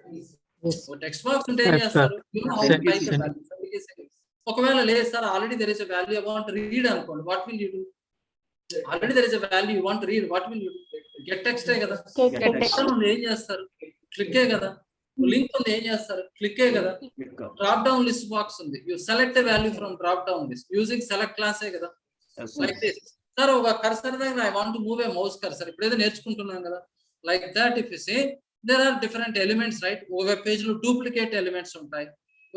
Text box ఉంటే ఏం చేస్తారు? ఒకవేళ లేదు sir already there is a value I want read అనుకోండి, what will you do? Already there is a value you want read, what will you do? Get text కదా. ఏం చేస్తారు? క్లిక్కే కదా. లింక్ ఉంది, ఏం చేస్తారు? క్లిక్కే కదా. డ్రాప్ డౌన్ లిస్ట్ బాక్స్ ఉంది, you select a value from drop down list using select క్లాసే కదా. లైక్ దిస్ సార్, ఒక కర్సర్ దగ్గర I want to move a mouse cursor, ఇప్పుడు ఏదో నేర్చుకుంటున్నాం కదా. Like that if you say there are different elements, right? ఓ web page లో డూప్లికేట్ ఎలిమెంట్స్ ఉంటాయి,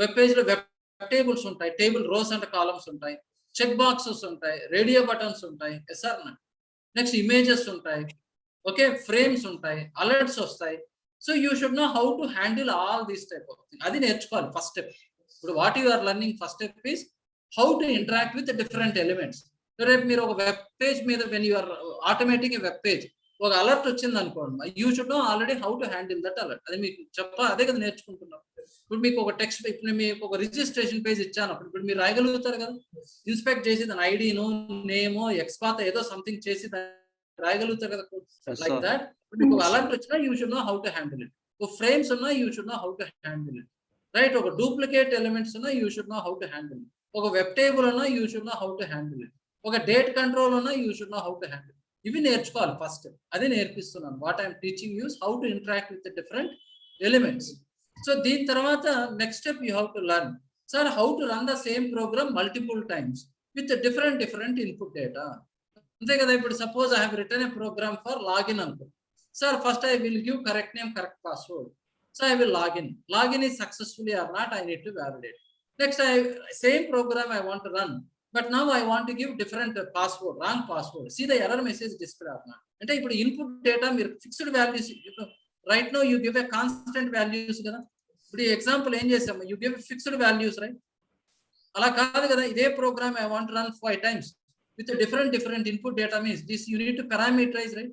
వెబ్ పేజ్ లో వెబ్ టేబుల్స్ ఉంటాయి, టేబుల్ రోస్ అండ్ కాలమ్స్ ఉంటాయి, చెక్ బాక్సెస్ ఉంటాయి, రేడియో బటన్స్ ఉంటాయి, ఎస్ఆర్ నెక్స్ట్ ఇమేజెస్ ఉంటాయి, ఓకే, ఫ్రేమ్స్ ఉంటాయి, అలర్ట్స్ వస్తాయి. So you should know how to handle all these type of thing. అది నేర్చుకోవాలి ఫస్ట్ స్టెప్. ఇప్పుడు what you are learning first step is how to interact with different elements. రేపు మీరు ఒక web page మీద when you are automatic web page ఒక alert వచ్చింది అనుకోండి, you should know already how to handle that alert. అది మీకు అదే కదా నేర్చుకుంటున్నాం. ఇప్పుడు మీకు ఒక టెక్స్ట్, ఇప్పుడు మీకు ఒక రిజిస్ట్రేషన్ పేజ్ ఇచ్చాను, ఇప్పుడు మీరు రాయగలుగుతారు కదా, ఇన్స్పెక్ట్ చేసి దాని ఐడినో నేమో ఎక్స్పాత్ ఏదో సంథింగ్ చేసి రాయగలుగుతారు కదా. లైక్ దట్ మీకు అలర్ట్ వచ్చినా you should know how to handle it. ఒక ఫ్రేమ్స్ ఉన్నా you should know how to handle it, right? ఒక డూప్లికేట్ ఎలిమెంట్స్ ఉన్నా you should know how to handle it. ఒక వెబ్ టేబుల్ ఉన్నా you should know how to handle it. ఒక date control ఉన్నా you should know how to handle. ఇవి నేర్చుకోవాలి first. అదే నేర్పిస్తున్నాను. What I'm teaching use how to interact with different elements. So దీని తర్వాత next step you have to learn, sir, how to run the same program multiple times with different input data. అంతే కదా. ఇప్పుడు suppose I have return a program for login అనుకో, sir first I will give correct name, correct password. So I will log in. Login is successfully or not, I need to validate. Next, same program I want to run, but now I want to give different password, wrong password. See the error message display or not. అంటే ఇప్పుడు input data మీరు fixed values, right no you give a constant values కదా. ఇప్పుడు ఈ example ఏం చేసాము, you give fixed values, right? అలా కాదు కదా. ఇదే program I want to run 5 times with a different input data means this you need to parameterize, right?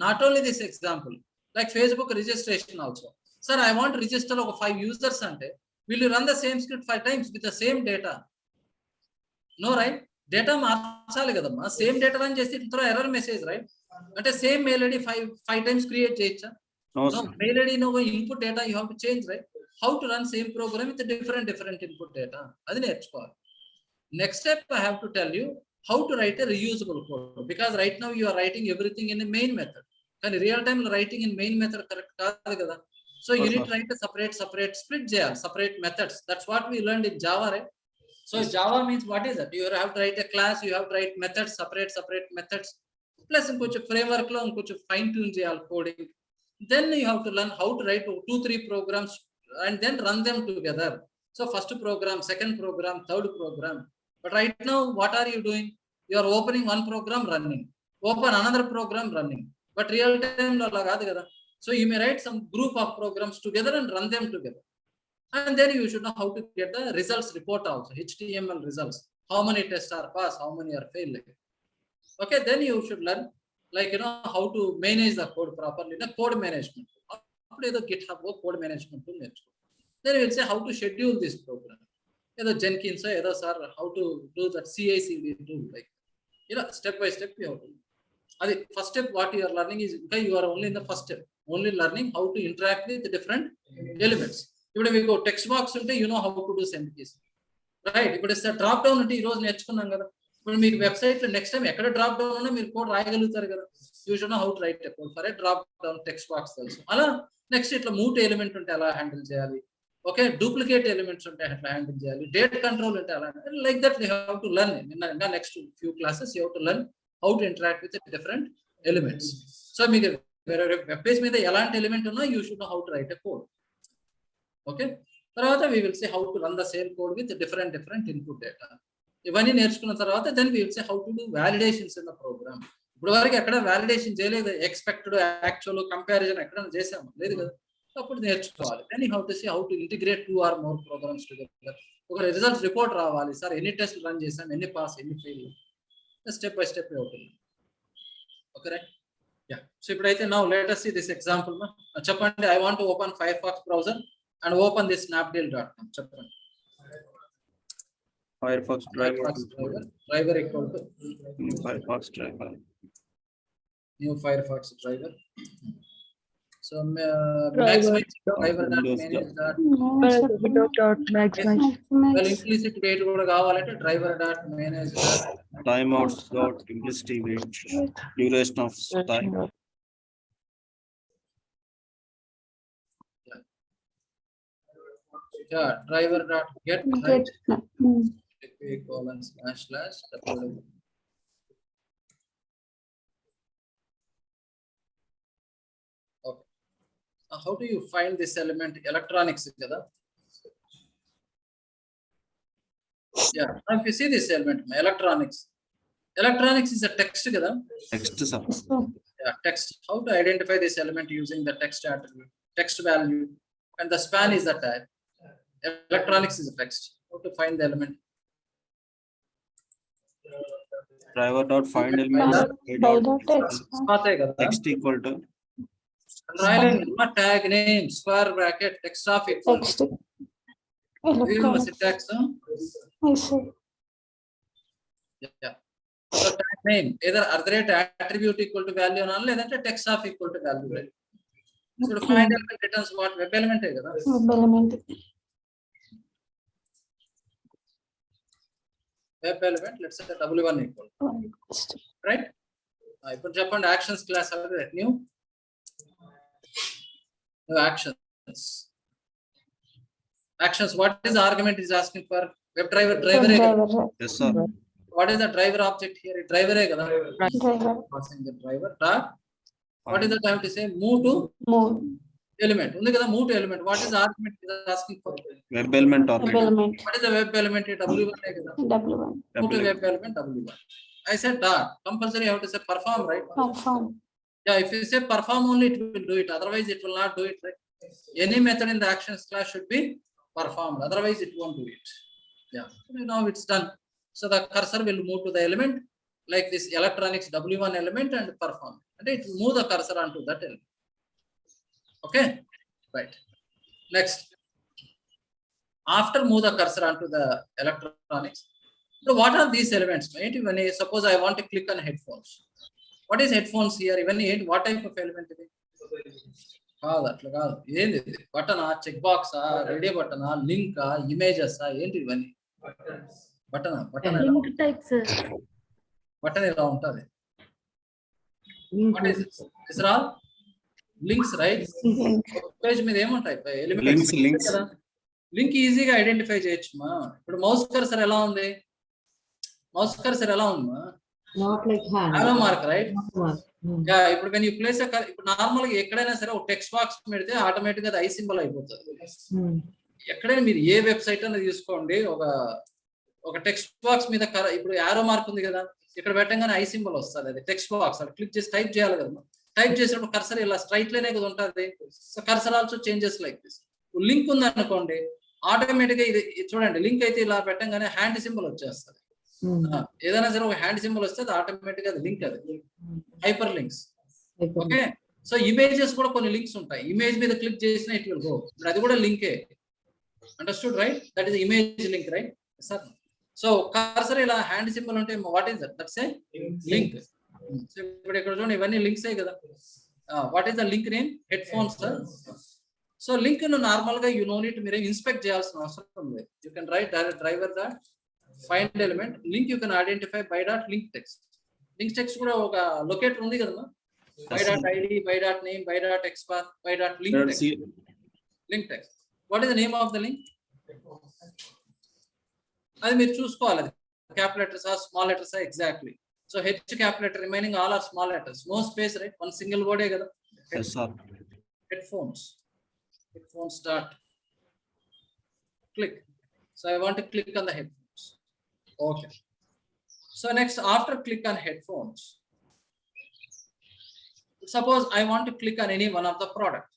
Not only this example, like Facebook registration also. Sir, I want to register over 5 users ante, will you run the same script 5 times with the same data? No, right? Data మార్చాలి కదమ్మా. Same data run చేసి ఇంత error message, right? అంటే same mail ID 5 times create చేయొచ్చా? No, mail ID no input data you have to change, right? How to run same program with different input data, అది నేర్చుకోవాలి. Next step I have to tell you how to write a reusable code, because right now you are writing everything in a main method. కానీ real time లో writing in main method correct కాదు కదా. So you need write separate split చేయాలి, separate methods. That's what we learned in Java, right? So Java means what is that? You have to write a class, you have to write methods, separate methods, plus ఇంకొంచెం framework లో ఇంకొంచెం fine tune చేయాలి coding. Then you have to learn how to write 2-3 programs and then run them together. So first program, second program, third program. But right now, what are you doing? You are opening one program running, open another program running. But real time lo ala kaadu kada. So you may write some group of programs together and run them together. And then you should know how to get the results report also, HTML results. How many tests are passed, how many are failed. Okay, then you should learn how to manage the code properly, the code management. Either GitHub or code management tool. Then we will say how to schedule this program. Either Jenkins or either sir, how to do that CI/CD tool, step by step you have to. The first step what you are learning is you are only in the first step, only learning how to interact with the different elements. If we go text box, you know how to do send keys, right? If it is a drop down, ఇప్పుడు మీకు website లో next time ఎక్కడ drop down ఉన్నా మీరు code రాయగలుగుతారు కదా. You should know how to right code for a drop down text box తెలుసు. అలా next ఇట్లా మూట్ ఎలిమెంట్ ఉంటే ఎలా హ్యాండిల్ చేయాలి, ఓకే, డూప్లికేట్ ఎలిమెంట్స్ ఉంటే ఎట్లా హ్యాండిల్ చేయాలి, డేట్ కంట్రోల్ ఉంటే ఎలా, like that you have to learn. ఇంకా next few classes you have to learn how to interact with different elements. So మీకు వెబ్ పేజ్ మీద ఎలాంటి ఎలిమెంట్ ఉన్నా you should know how to write a code. Okay, తర్వాత we will say how to run the same code with different input data. ఇవన్నీ నేర్చుకున్న తర్వాత then we will say how to do validations in the program. ఇప్పుడు వరకు ఎక్కడ validation చేయలేదు, expected actual comparison ఎక్కడ చేసాము లేదు కదా, అప్పుడు నేర్చుకోవాలి. Then you how to say how to integrate 2 or more programs together. ఒక రిజల్ట్స్ రిపోర్ట్ రావాలి, సార్ ఎన్ని టెస్ట్ రన్ చేసాం, ఎన్ని పాస్ ఎన్ని ఫెయిల్, స్టెప్ బై స్టెప్ అవుతుంది. Okay right, yeah. సో ఇప్పుడైతే now let us see this example. చెప్పండి, I want to open Firefox browser and open this snapdeal.com. చెప్పండి. Firefox driver equal to Firefox driver, new Firefox driver. So maximize driver dot manage dot maximize. well implicit weight కూడా కావాలంటే driver dot manage dot timeouts dot implicit weight, duration of time, yeah, driver dot get right colon slash www. Okay, how do you find this element? Electronics kada. Yeah, now if you see this element electronics is a text kada. text sir. Yeah, text. How to identify this element using the text attribute, text value, and the span is the type. Electronics is a text. How to find the element? Driver dot find element text equal to tag name square bracket text of equal text to syntax. Yeah. So tag name either attribute equal to value or not, text of equal to value, right? So to find element returns what? Web element web element, let's say w1 equal, right? ఇప్పుడు చెప్పండి actions class new actions. What is the argument is asking for? Web driver. yes sir. What is the driver object here? Driver kada, passing the driver dot. What is the time to say? Move to element undi kada, move to element. What is the argument is asking for? Web element argument. What is the web element? w1 kada, move to web element w1. I said dot, compulsory you have to say perform, right? Perform. Yeah, if you say perform only it will do it, otherwise it will not do it, right? Any method in the actions class should be performed, otherwise it won't do it. Yeah, so now it's done. So the cursor will move to the element like this electronics w1 element and perform, and it will move the cursor onto that element. Okay, right. Next, after move the cursor onto the electronics. So what are these elements? Right? When I suppose I want to click on headphones. What is headphones here? Even what type of element is it? Button, check box, radio button, link, images, button Link types. button ila untadi. What is this? These are all links, right? Page మీద ఏముంటాయి elements, links కదా. Link ఈజీగా identify చేయొచ్చు మా. ఇప్పుడు mouse cursor ఎలా ఉంది? Not like hand. Arrow mark, right? Yeah, ఇప్పుడు when you place a ఇప్పుడు నార్మల్ గా ఎక్కడైనా సరే ఒక టెక్స్ట్ బాక్స్ పెడితే ఆటోమేటిక్ గా ఐ సింబల్ అయిపోతుంది. ఎక్కడైనా మీరు ఏ వెబ్సైట్ అనేది తీసుకోండి, ఒక టెక్స్ట్ బాక్స్ మీద ఇప్పుడు యారో మార్క్ ఉంది కదా, ఇక్కడ పెట్టగానే ఐ సింబల్ వస్తుంది. అది టెక్స్ట్ బాక్స్, అది క్లిక్ చేసి టైప్ చేయాలి కదా. టైప్ చేసినప్పుడు కర్సర్ ఇలా స్ట్రైట్ లైన్ కదా ఉంటుంది. So cursor also changes like this. Link ఉంది అనుకోండి, ఆటోమేటిక్ గా ఇది చూడండి, లింక్ అయితే ఇలా పెట్టంగానే హ్యాండ్ సింబల్ వచ్చేస్తుంది. ఏదైనా సరే ఒక హ్యాండ్ సింబల్ వస్తే అది ఆటోమేటిక్ గా అది లింక్, అది hyper links. Okay, so images కూడా కొన్ని లింక్స్ ఉంటాయి. ఇమేజ్ మీద క్లిక్ చేసినా ఇట్ విల్ గో, అది కూడా లింకే. Understood right? That is image link right sir. So cursor ఇలా హ్యాండ్ సింబల్ ఉంటే what is that? That's a link. So ఇప్పుడు ఇక్కడ చూడండి, ఇవన్నీ లింక్స్ కదా. What is the link name? Headphones. So link ను నార్మల్ గా యూ నో నీట్ మీరు ఇన్స్పెక్ట్ చేయాల్సిన అవసరం లేదు. You can write driver dot find element link, you can identify by dot link text. Link text కూడా ఒక locator ఉంది కదా, by dot ID, by dot name, by dot xpath, by dot link text. Link text, what is the name of the link? అది మీరు చూసుకోవాలి, అది capital letters ఆ small letters ఆ exactly. So H capital letter, remaining all are small letters, no space right, one single వర్డే కదా. Headphones. Headphones start. Click. So I want to click on the headphones. Okay. So next, after click on headphones, suppose I want to click on any one of the product.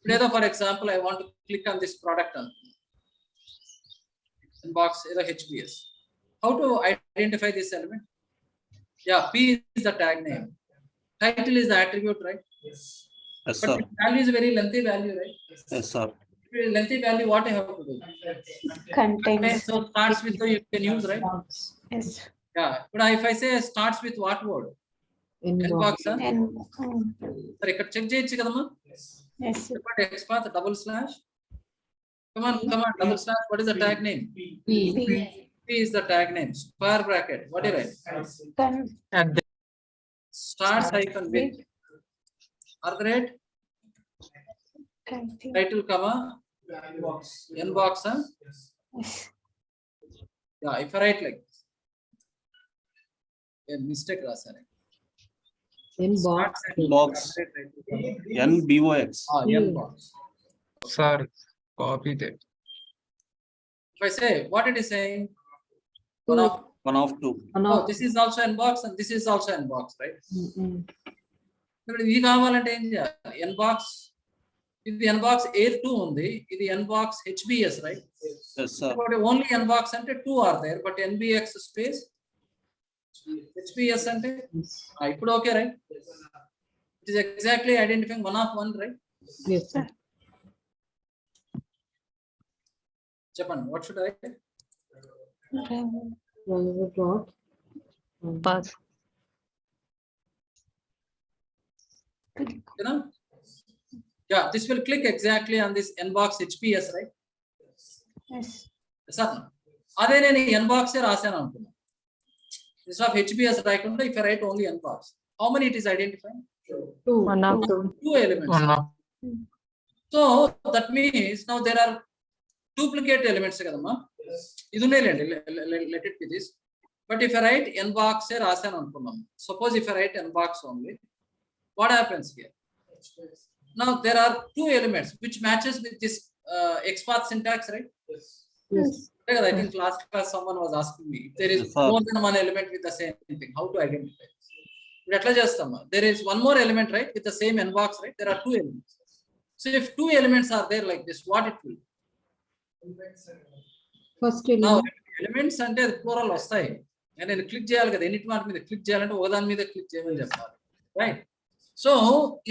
Today, for example, I want to click on this product on box HBS. How to identify this element? Yeah, P is the tag name. Title is the attribute, right? Yes, But sir. value is a very lengthy value, right? Yes, sir. Lengthy value, what I have to do? Contains. Okay, so starts with the, you can use, right? Yes. Yeah, but if I say starts with what word? Inbox. And Sorry, check check kadama. yes. But xpath double slash. Come on, double slash. What is the tag name? P is the tag name. Square bracket. What do you write? Starts hyphen with. Are the rate? Title comma. Inbox. Yes. Yeah, if I write like this. A mistake rasa. Inbox. Box. NBOX. Inbox. Sorry, copy that. If I say, what it is saying? One of two. Oh, this is also inbox and this is also inbox, right? ఇది కావాలంటే ఏం చేయాలి? Inbox, ఇది inbox air 2 ఉంది, ఇది inbox HBS, right? Yes, sir. Only inbox అంటే 2 are there, but NBX space HBS అంటే ఇప్పుడు okay, right? It is exactly identifying one of one, right? Yes, sir. చెప్పండి, what should I? Driver dot. Pass. You know? Yeah, this will click exactly on this inbox HBS, right? Yes. Sir, అదే నేను inbox రాశాను అనుకున్నా. Instead of HBS రాయకుండా if I write only inbox, how many it is identifying? One of two. 2 elements. One of So that means now there are duplicate elements కదమ్మా. ఇది ఉన్నాయిలేండి, let it be this. But if I write inbox రాశాను అనుకున్నాం, suppose if I write inbox only, what happens here? Now there are 2 elements which matches with this XPath syntax, right? Yes. I think last class someone was asking me if there is more than one element with the same thing, how to identify? But ఎట్లా చేస్తామా? There is one more element, right, with the same inbox, right? There are 2 elements. So if 2 elements are there like this, what it will? First Now element. elements అంటే plural వస్తాయి. నేను click చేయాలి కదా, ఎన్నిటి mark మీద click చేయాలంటే ఒకదాని మీద click చేయమని చెప్పాలి, right? So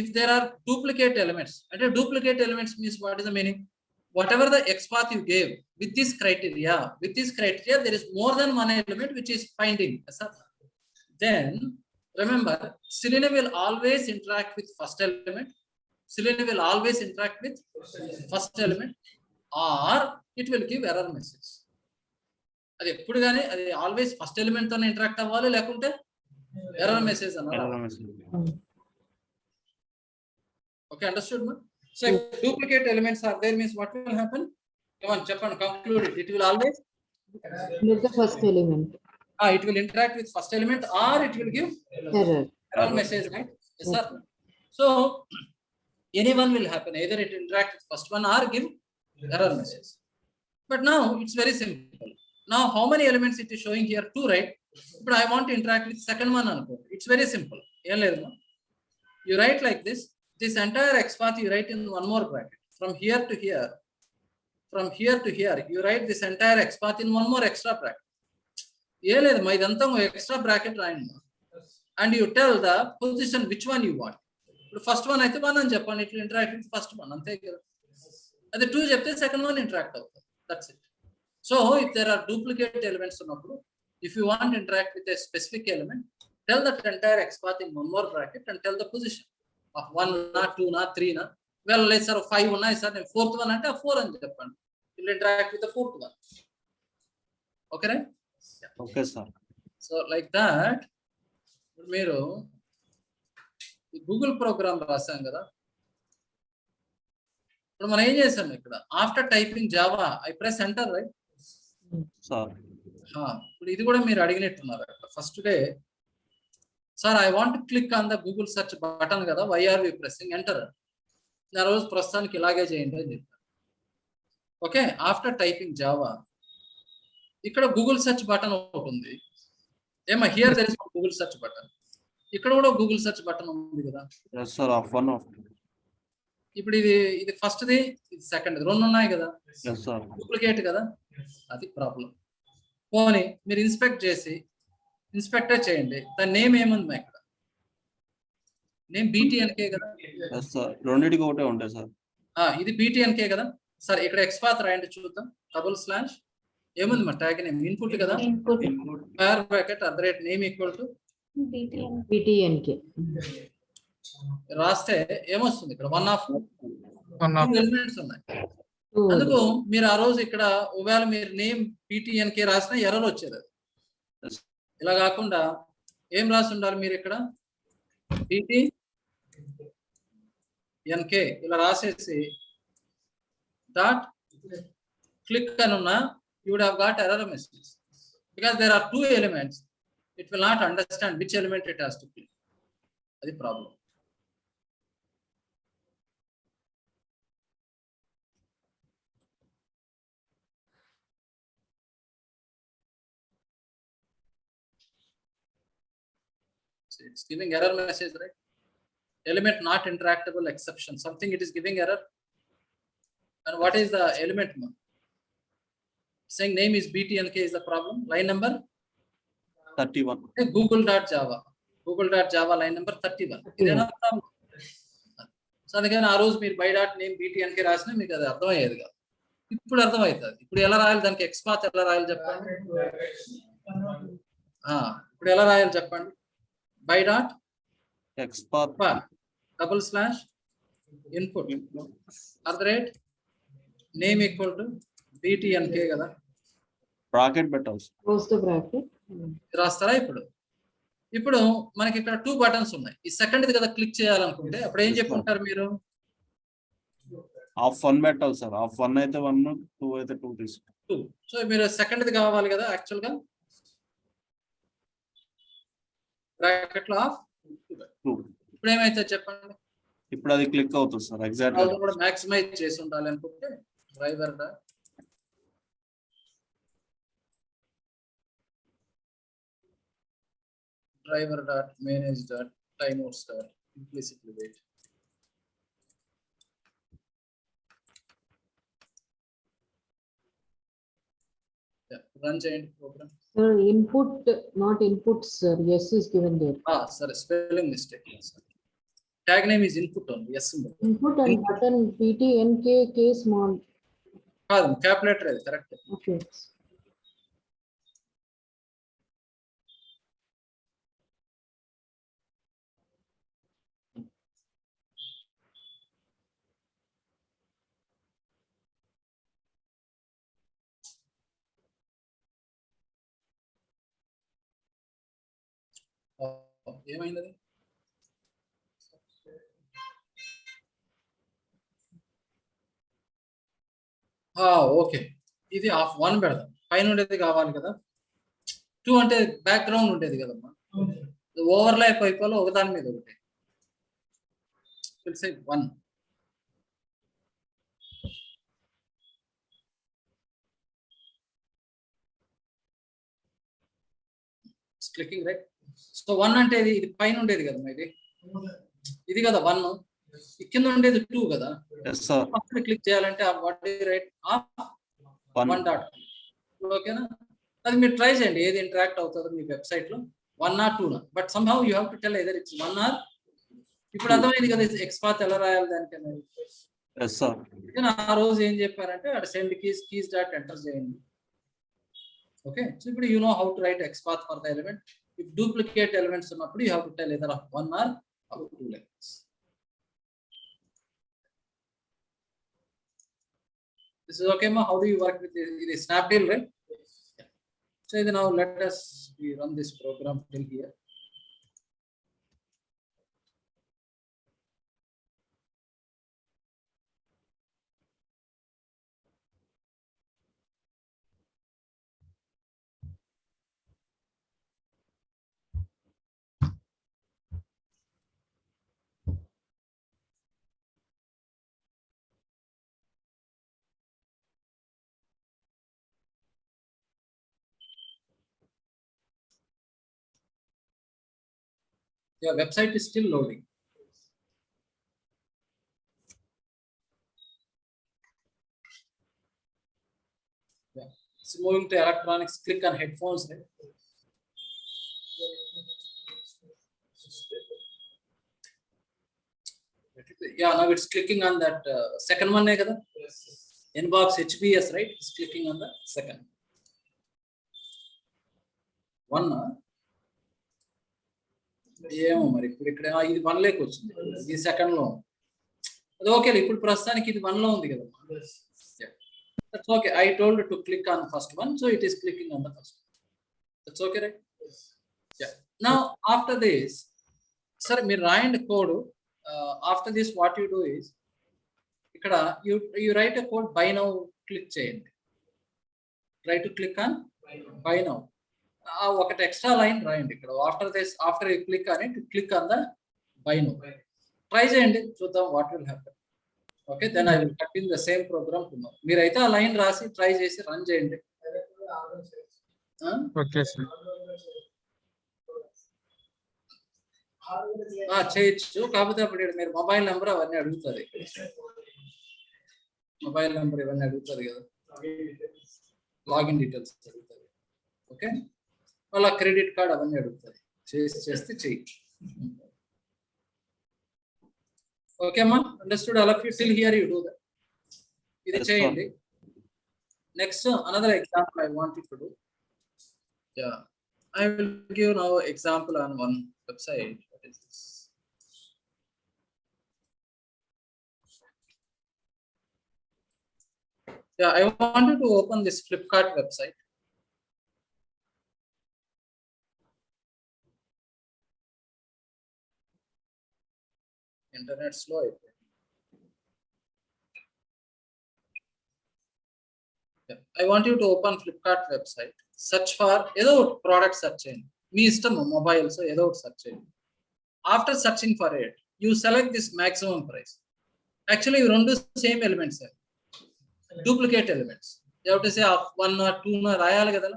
if there are duplicate elements, and duplicate elements means what is the meaning? Whatever the XPath you gave with this criteria, there is more than one element which is finding. Then remember, Selenium will always interact with first element. Selenium will always interact with first element, or it will give error message. అది ఎప్పుడు కానీ అది always first element తోనే interact అవ్వాలి, లేకుంటే error message అన్నమాట. Okay, understood, ma? So if duplicate elements are there means what will happen? Come on, Japan, conclude it. It will always With the first element. it will interact with first element, or it will give error message, right? Yes, sir. So anyone will happen, either it will interact with first one or give error message. But now it's very simple. Now how many elements it is showing here? 2, right? But I want to interact with second one. It's very simple. You write like this. This entire x path you write in one more bracket. From here to here, you write this entire x path in one more extra bracket. Extra bracket and you tell the position which one you want. The first one అయితే 1 అని చెప్పండి, it will interact with first one, అంతే కదా. అది 2 చెప్తే second one interact అవుతుంది. That's it. So if there are duplicate elements ఉన్నప్పుడు, if you want to interact with a specific element, tell that entire x path in one more bracket and tell the position of 1 na 2 na 3 na. Well, let's say 5 ఉన్నాయి sir, నేను fourth one అంటే 4 అని చెప్పండి. It will interact with the fourth one. Okay, right? Yeah. Okay, sir. So like that, మీరు Google program రాసాం కదా. ఇప్పుడు మనం ఏం చేసాం ఇక్కడ, after typing Java I press enter, right? ఇప్పుడు ఇది కూడా మీరు అడిగినట్టున్నారు first day. Sir I want click on the Google search button కదా, why are we pressing enter? ఆ రోజు ప్రస్తుతానికి ఇలాగే చేయండి అని చెప్పారు. ఓకే, ఆఫ్టర్ టైపింగ్ జావా ఇక్కడ గూగుల్ సెర్చ్ బటన్ ఒకటి ఉంది. ఏమా here there is Google search button, ఇక్కడ కూడా గూగుల్ సెర్చ్ బటన్ ఉంది కదా. ఇప్పుడు ఇది ఫస్ట్ ది, ఇది సెకండ్, రెండు ఉన్నాయి కదా, డూప్లికేట్ కదా, అది ప్రాబ్లం. పోనీ మీరు ఇన్స్పెక్టే చేయండి, దాని నేమ్ ఏముంది ఇక్కడ? నేమ్ BTNK కదా. రెండిటికి ఒకటే ఉంటాయి సార్. ఇది BTNK కదా. సరే ఇక్కడ ఎక్స్ పాత్ రాయండి చూద్దాం. డబుల్ స్లాష్ ఏముంది మా ట్యాగ్ నేమ్? ఇన్పుట్ కదా. Square bracket @name equal to BTNK రాస్తే ఏమొస్తుంది ఇక్కడ? 1 ఆఫ్ ఎలిమెంట్స్ ఉన్నాయి. అందుకు మీరు ఆ రోజు ఇక్కడ ఒకవేళ మీరు నేమ్ BTNK రాసినా ఎర్రర్ వచ్చేది. ఇలా కాకుండా ఏం రాసి ఉండాలి మీరు ఇక్కడ? BTNK ఇలా రాసేసి డాట్ క్లిక్ అని ఉన్నా, you would have got error message because there are 2 elements. It will not understand which element it has to click. That's the problem. So it's giving error message, right? Element not interactable exception, something it is giving error. And what is the element? Saying name is BTNK is the problem. Line number 31. Google.java line number 31. ఇదేనా problem? So అందుకని ఆ రోజు మీరు by.name BTNK రాసినా మీకు అది అర్థమయ్యేది కాదు. ఇప్పుడు అర్థమవుతుంది. ఇప్పుడు ఎలా రాయాలి దానికి? ఎక్స్ పాత్ ఎలా రాయాలి చెప్పండి? ఇప్పుడు ఎలా రాయాలి చెప్పండి? by.xpath double slash input @name equal to BTNK కదా. బ్రాకెట్ పెట్టాలి. క్లోజ్ ద బ్రాకెట్ రాస్తారా? ఇప్పుడు మనకి ఇక్కడ 2 బటన్స్ ఉన్నాయి. ఈ సెకండ్ ది కదా క్లిక్ చేయాలనుకుంటే అప్పుడు ఏం చెప్పుకుంటారు మీరు? ఆఫ్ 1 పెట్టాలి సార్. ఆఫ్ 1 అయితే 1, 2 అయితే 2 తీసుకోండి. 2. సో మీరు సెకండ్ ది కావాలి కదా యాక్చువల్ గా. బ్రాకెట్ లో ఆఫ్ 2. ఇప్పుడు ఏమైతే చెప్పండి? ఇప్పుడు అది క్లిక్ అవుతుంది సార్. ఎగ్జాక్ట్లీ కూడా మాక్సిమైజ్ చేసి ఉండాలి అనుకుంటే driver dot manage dot timeouts dot implicitly wait. Run change program. Sir, input not inputs, sir. Yes is given there. Sorry, spelling mistake. Tag name is input only. Yes. Input and button BTNK K small. Cap letter is correct. Okay. ఏమైంది? Okay, ఇది of 1 పెడదాం. పైన ఉండేది కావాలి కదా. 2 అంటే background ఉండేది కదమ్మా. ఓవర్లాప్ అయిపోయి ఒకదాని మీద ఒకటి. 1 క్లికింగ్ రైట్. సో 1 అంటే ఇది పైన ఉండేది కదా ఇది. ఇది కదా 1, కింద ఉండేది 2 కదా. Yes, sir. ఫస్ట్ క్లిక్ చేయాలంటే వాట్ రైట్ ఆఫ్ 1 డాట్. ఓకేనా, అది మీరు ట్రై చేయండి ఏది ఇంటరాక్ట్ అవుతుందో మీ వెబ్సైట్ లో 1 or 2. But somehow you have to tell either it's 1 or. ఇప్పుడు అర్థమైంది కదా ఎక్స్పాత్ ఎలా రాయాలి దానికన్నా. Yes, sir. ఆ రోజు ఏం చెప్పారంటే అక్కడ సెండ్ కీస్ డాట్ ఎంటర్ చేయండి. ఓకే, సో ఇప్పుడు you know how to write xpath for the element. If duplicate elements ఉన్నప్పుడు you have to tell either of 1 or of 2 lines. This is okay, ma? How do you work with the Snapdeal, right? Yeah. So now let us run this program till here. Your website is still loading. Yeah. It's moving to electronics. Click on headphones, right? Yeah, now it's clicking on that second one. Inbox HBS, right? It's clicking on the second one. ఏమో మరి ఇప్పుడు ఇక్కడ ఇది 1 లేక వచ్చింది, ఇది second లో. అది ఓకే, ఇప్పుడు ప్రస్తుతానికి ఇది 1 లో ఉంది కదా. That's okay. I told to click on first one, so it is clicking on the first one. That's okay, right? Yeah. Now after this, sir, మీరు రాయండి code. After this, what you do is, ఇక్కడ you write a code. Buy now click చేయండి. Try to click on buy now. ఒకటి extra line రాయండి ఇక్కడ. after you click on it, click on the buy now. Try చేయండి, చూద్దాం what will happen. Okay, then I will cut in the same program tomorrow. మీరైతే ఆ line రాసి try చేసి run చేయండి. Okay sir. చేయొచ్చు, కాకపోతే అప్పుడు మీరు మొబైల్ నెంబర్ అవన్నీ అడుగుతుంది. మొబైల్ నెంబర్ ఇవన్నీ అడుగుతుంది కదా, లాగిన్ డీటెయిల్స్ అడుగుతుంది. ఓకే, వాళ్ళ క్రెడిట్ కార్డ్ అవన్నీ అడుగుతుంది. చేస్తే చెయ్యి. ఓకే అమ్మా, understood all of you till here you do that. ఇది చేయండి. Next, another example I want you to do. Yeah, I will give now example on one website. What is this? Yeah, I want you to open this Flipkart website. Internet slow. Yeah. I want you to open Flipkart website. Search for ఏదో product search చేయండి. మీ ఇష్టం, mobiles ఏదో search చేయండి. After searching for it, you select this maximum price. Actually, you రెండు same elements, duplicate elements. You have to say 1 or 2 రాయాలి కదా.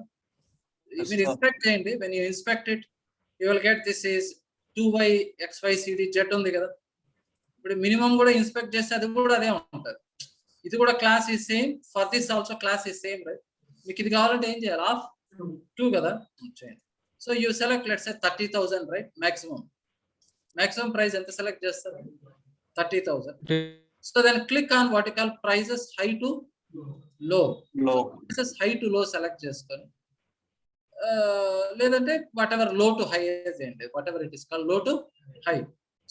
మీరు inspect చేయండి. when you inspect it, you will get this is 2y xyzd z ఉంది కదా. ఇప్పుడు minimum కూడా inspect చేస్తే అది కూడా అదే ఉంటుంది. ఇది కూడా క్లాస్ ఈ same, for this also class ఈ సేమ్, రైట్? మీకు ఇది కావాలంటే ఏం చేయాలి? ఆఫ్ 2 కదా చేయండి. So you select let's say 30,000, right? maximum price ఎంత సెలెక్ట్ చేస్తారు? 30,000. So then click on what you call prices high to low. Prices high to low select చేసుకొని, లేదంటే whatever low to high చేయండి, whatever it is call low to high.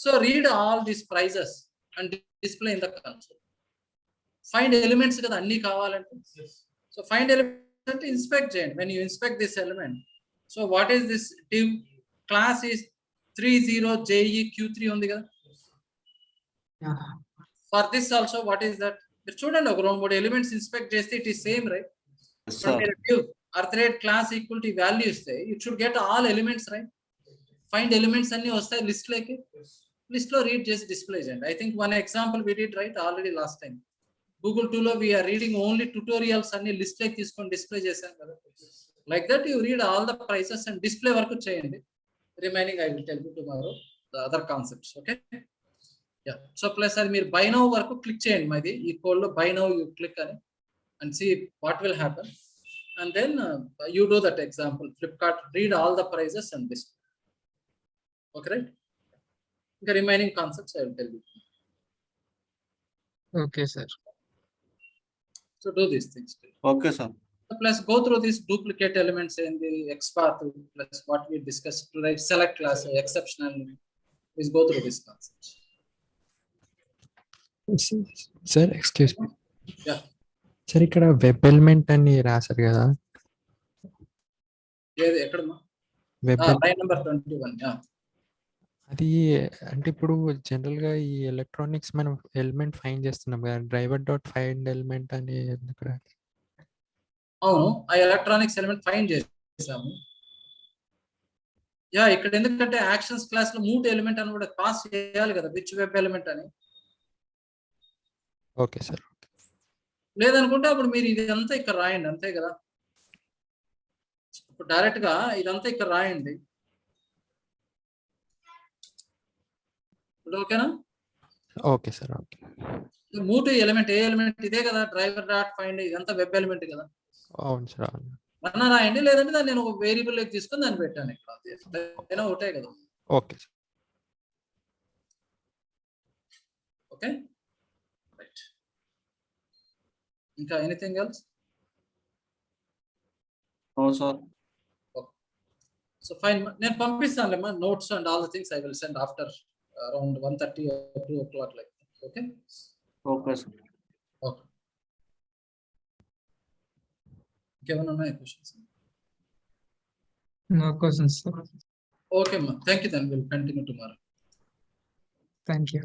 So read all these prices and display in the console. Find elements కదా అన్ని కావాలంటే. So find elements అంటే inspect చేయండి. When you inspect this element, so what is this div class is 30JEQ3 ఉంది కదా. For this also what is that? మీరు చూడండి, ఒక 2-3 ఎలిమెంట్స్ ఇన్స్పెక్ట్ చేస్తే it is same, right? div earth class equal to value ఇస్తే it should get all elements, right? Find elements అన్ని వస్తాయి list లోకి. లిస్ట్ లో రీడ్ చేసి డిస్ప్లే చేయండి. I think one example we did right already last time. Google 2 లో we are reading only tutorials అన్ని list లోకి తీసుకొని డిస్ప్లే చేశాను కదా. Like that you read all the prices and display వరకు చేయండి. Remaining I will tell you tomorrow. the other concepts. Okay. Yeah. So plus అది మీరు buy now వరకు click చేయండి మాది ఈ కోడ్ లో buy now you click అని and see what will happen, and then you do that example. Flipkart read all the prices and this. Okay, right? The remaining concepts I will tell you. Okay, sir. So do these things. Okay, sir. Plus go through these duplicate elements in the XPath plus what we discussed to write select class exceptional. Please go through these concepts. Sir, excuse me. Yeah. Sir ఇక్కడ web element అని రాశారు కదా, ఏది ఎక్కడమ్మా? Web line number 21. Yeah. అది అంటే ఇప్పుడు general గా ఈ ఎలక్ట్రానిక్స్ మనం ఎలిమెంట్ ఫైండ్ చేస్తున్నాం కదా, డ్రైవర్ డాట్ ఫైండ్ ఎలిమెంట్ అని ఎందుకు రాయాలి? అవును, ఆ ఎలక్ట్రానిక్స్ ఎలిమెంట్ ఫైండ్ చేసాము. యా, ఇక్కడ ఎందుకంటే యాక్షన్స్ క్లాస్ లో మూట్ ఎలిమెంట్ అని కూడా పాస్ చేయాలి కదా, విచ్ వెబ్ ఎలిమెంట్ అని. Okay sir. లేదనుకుంటే అప్పుడు మీరు ఇదంతా ఇక్కడ రాయండి, అంతే కదా. ఇప్పుడు డైరెక్ట్ గా ఇదంతా ఇక్కడ రాయండి. ఇప్పుడు ఓకేనా? Okay sir. ఓకే. మూట్ ఎలిమెంట్ ఏ ఎలిమెంట్ ఇదే కదా, డ్రైవర్ డాట్ ఫైండ్ ఇదంతా వెబ్ ఎలిమెంట్ కదా. అవును సార్, అవును. అన్న రాయండి, లేదంటే దాన్ని నేను ఒక వేరియబుల్ తీసుకొని దాన్ని పెట్టాను ఇక్కడ, ఒకటే కదా. Okay sir. Okay, right. ఇంకా anything else? No, sir. So fine, నేను పంపిస్తానులేమ్మా notes and all the things I will send after around 1:30 or 2 o'clock like that. Okay. Okay, sir. Okay. ఇంకేమైనా ఉన్నాయా questions? No questions, sir. Okay, ma. Thank you then. We'll continue tomorrow. Thank you.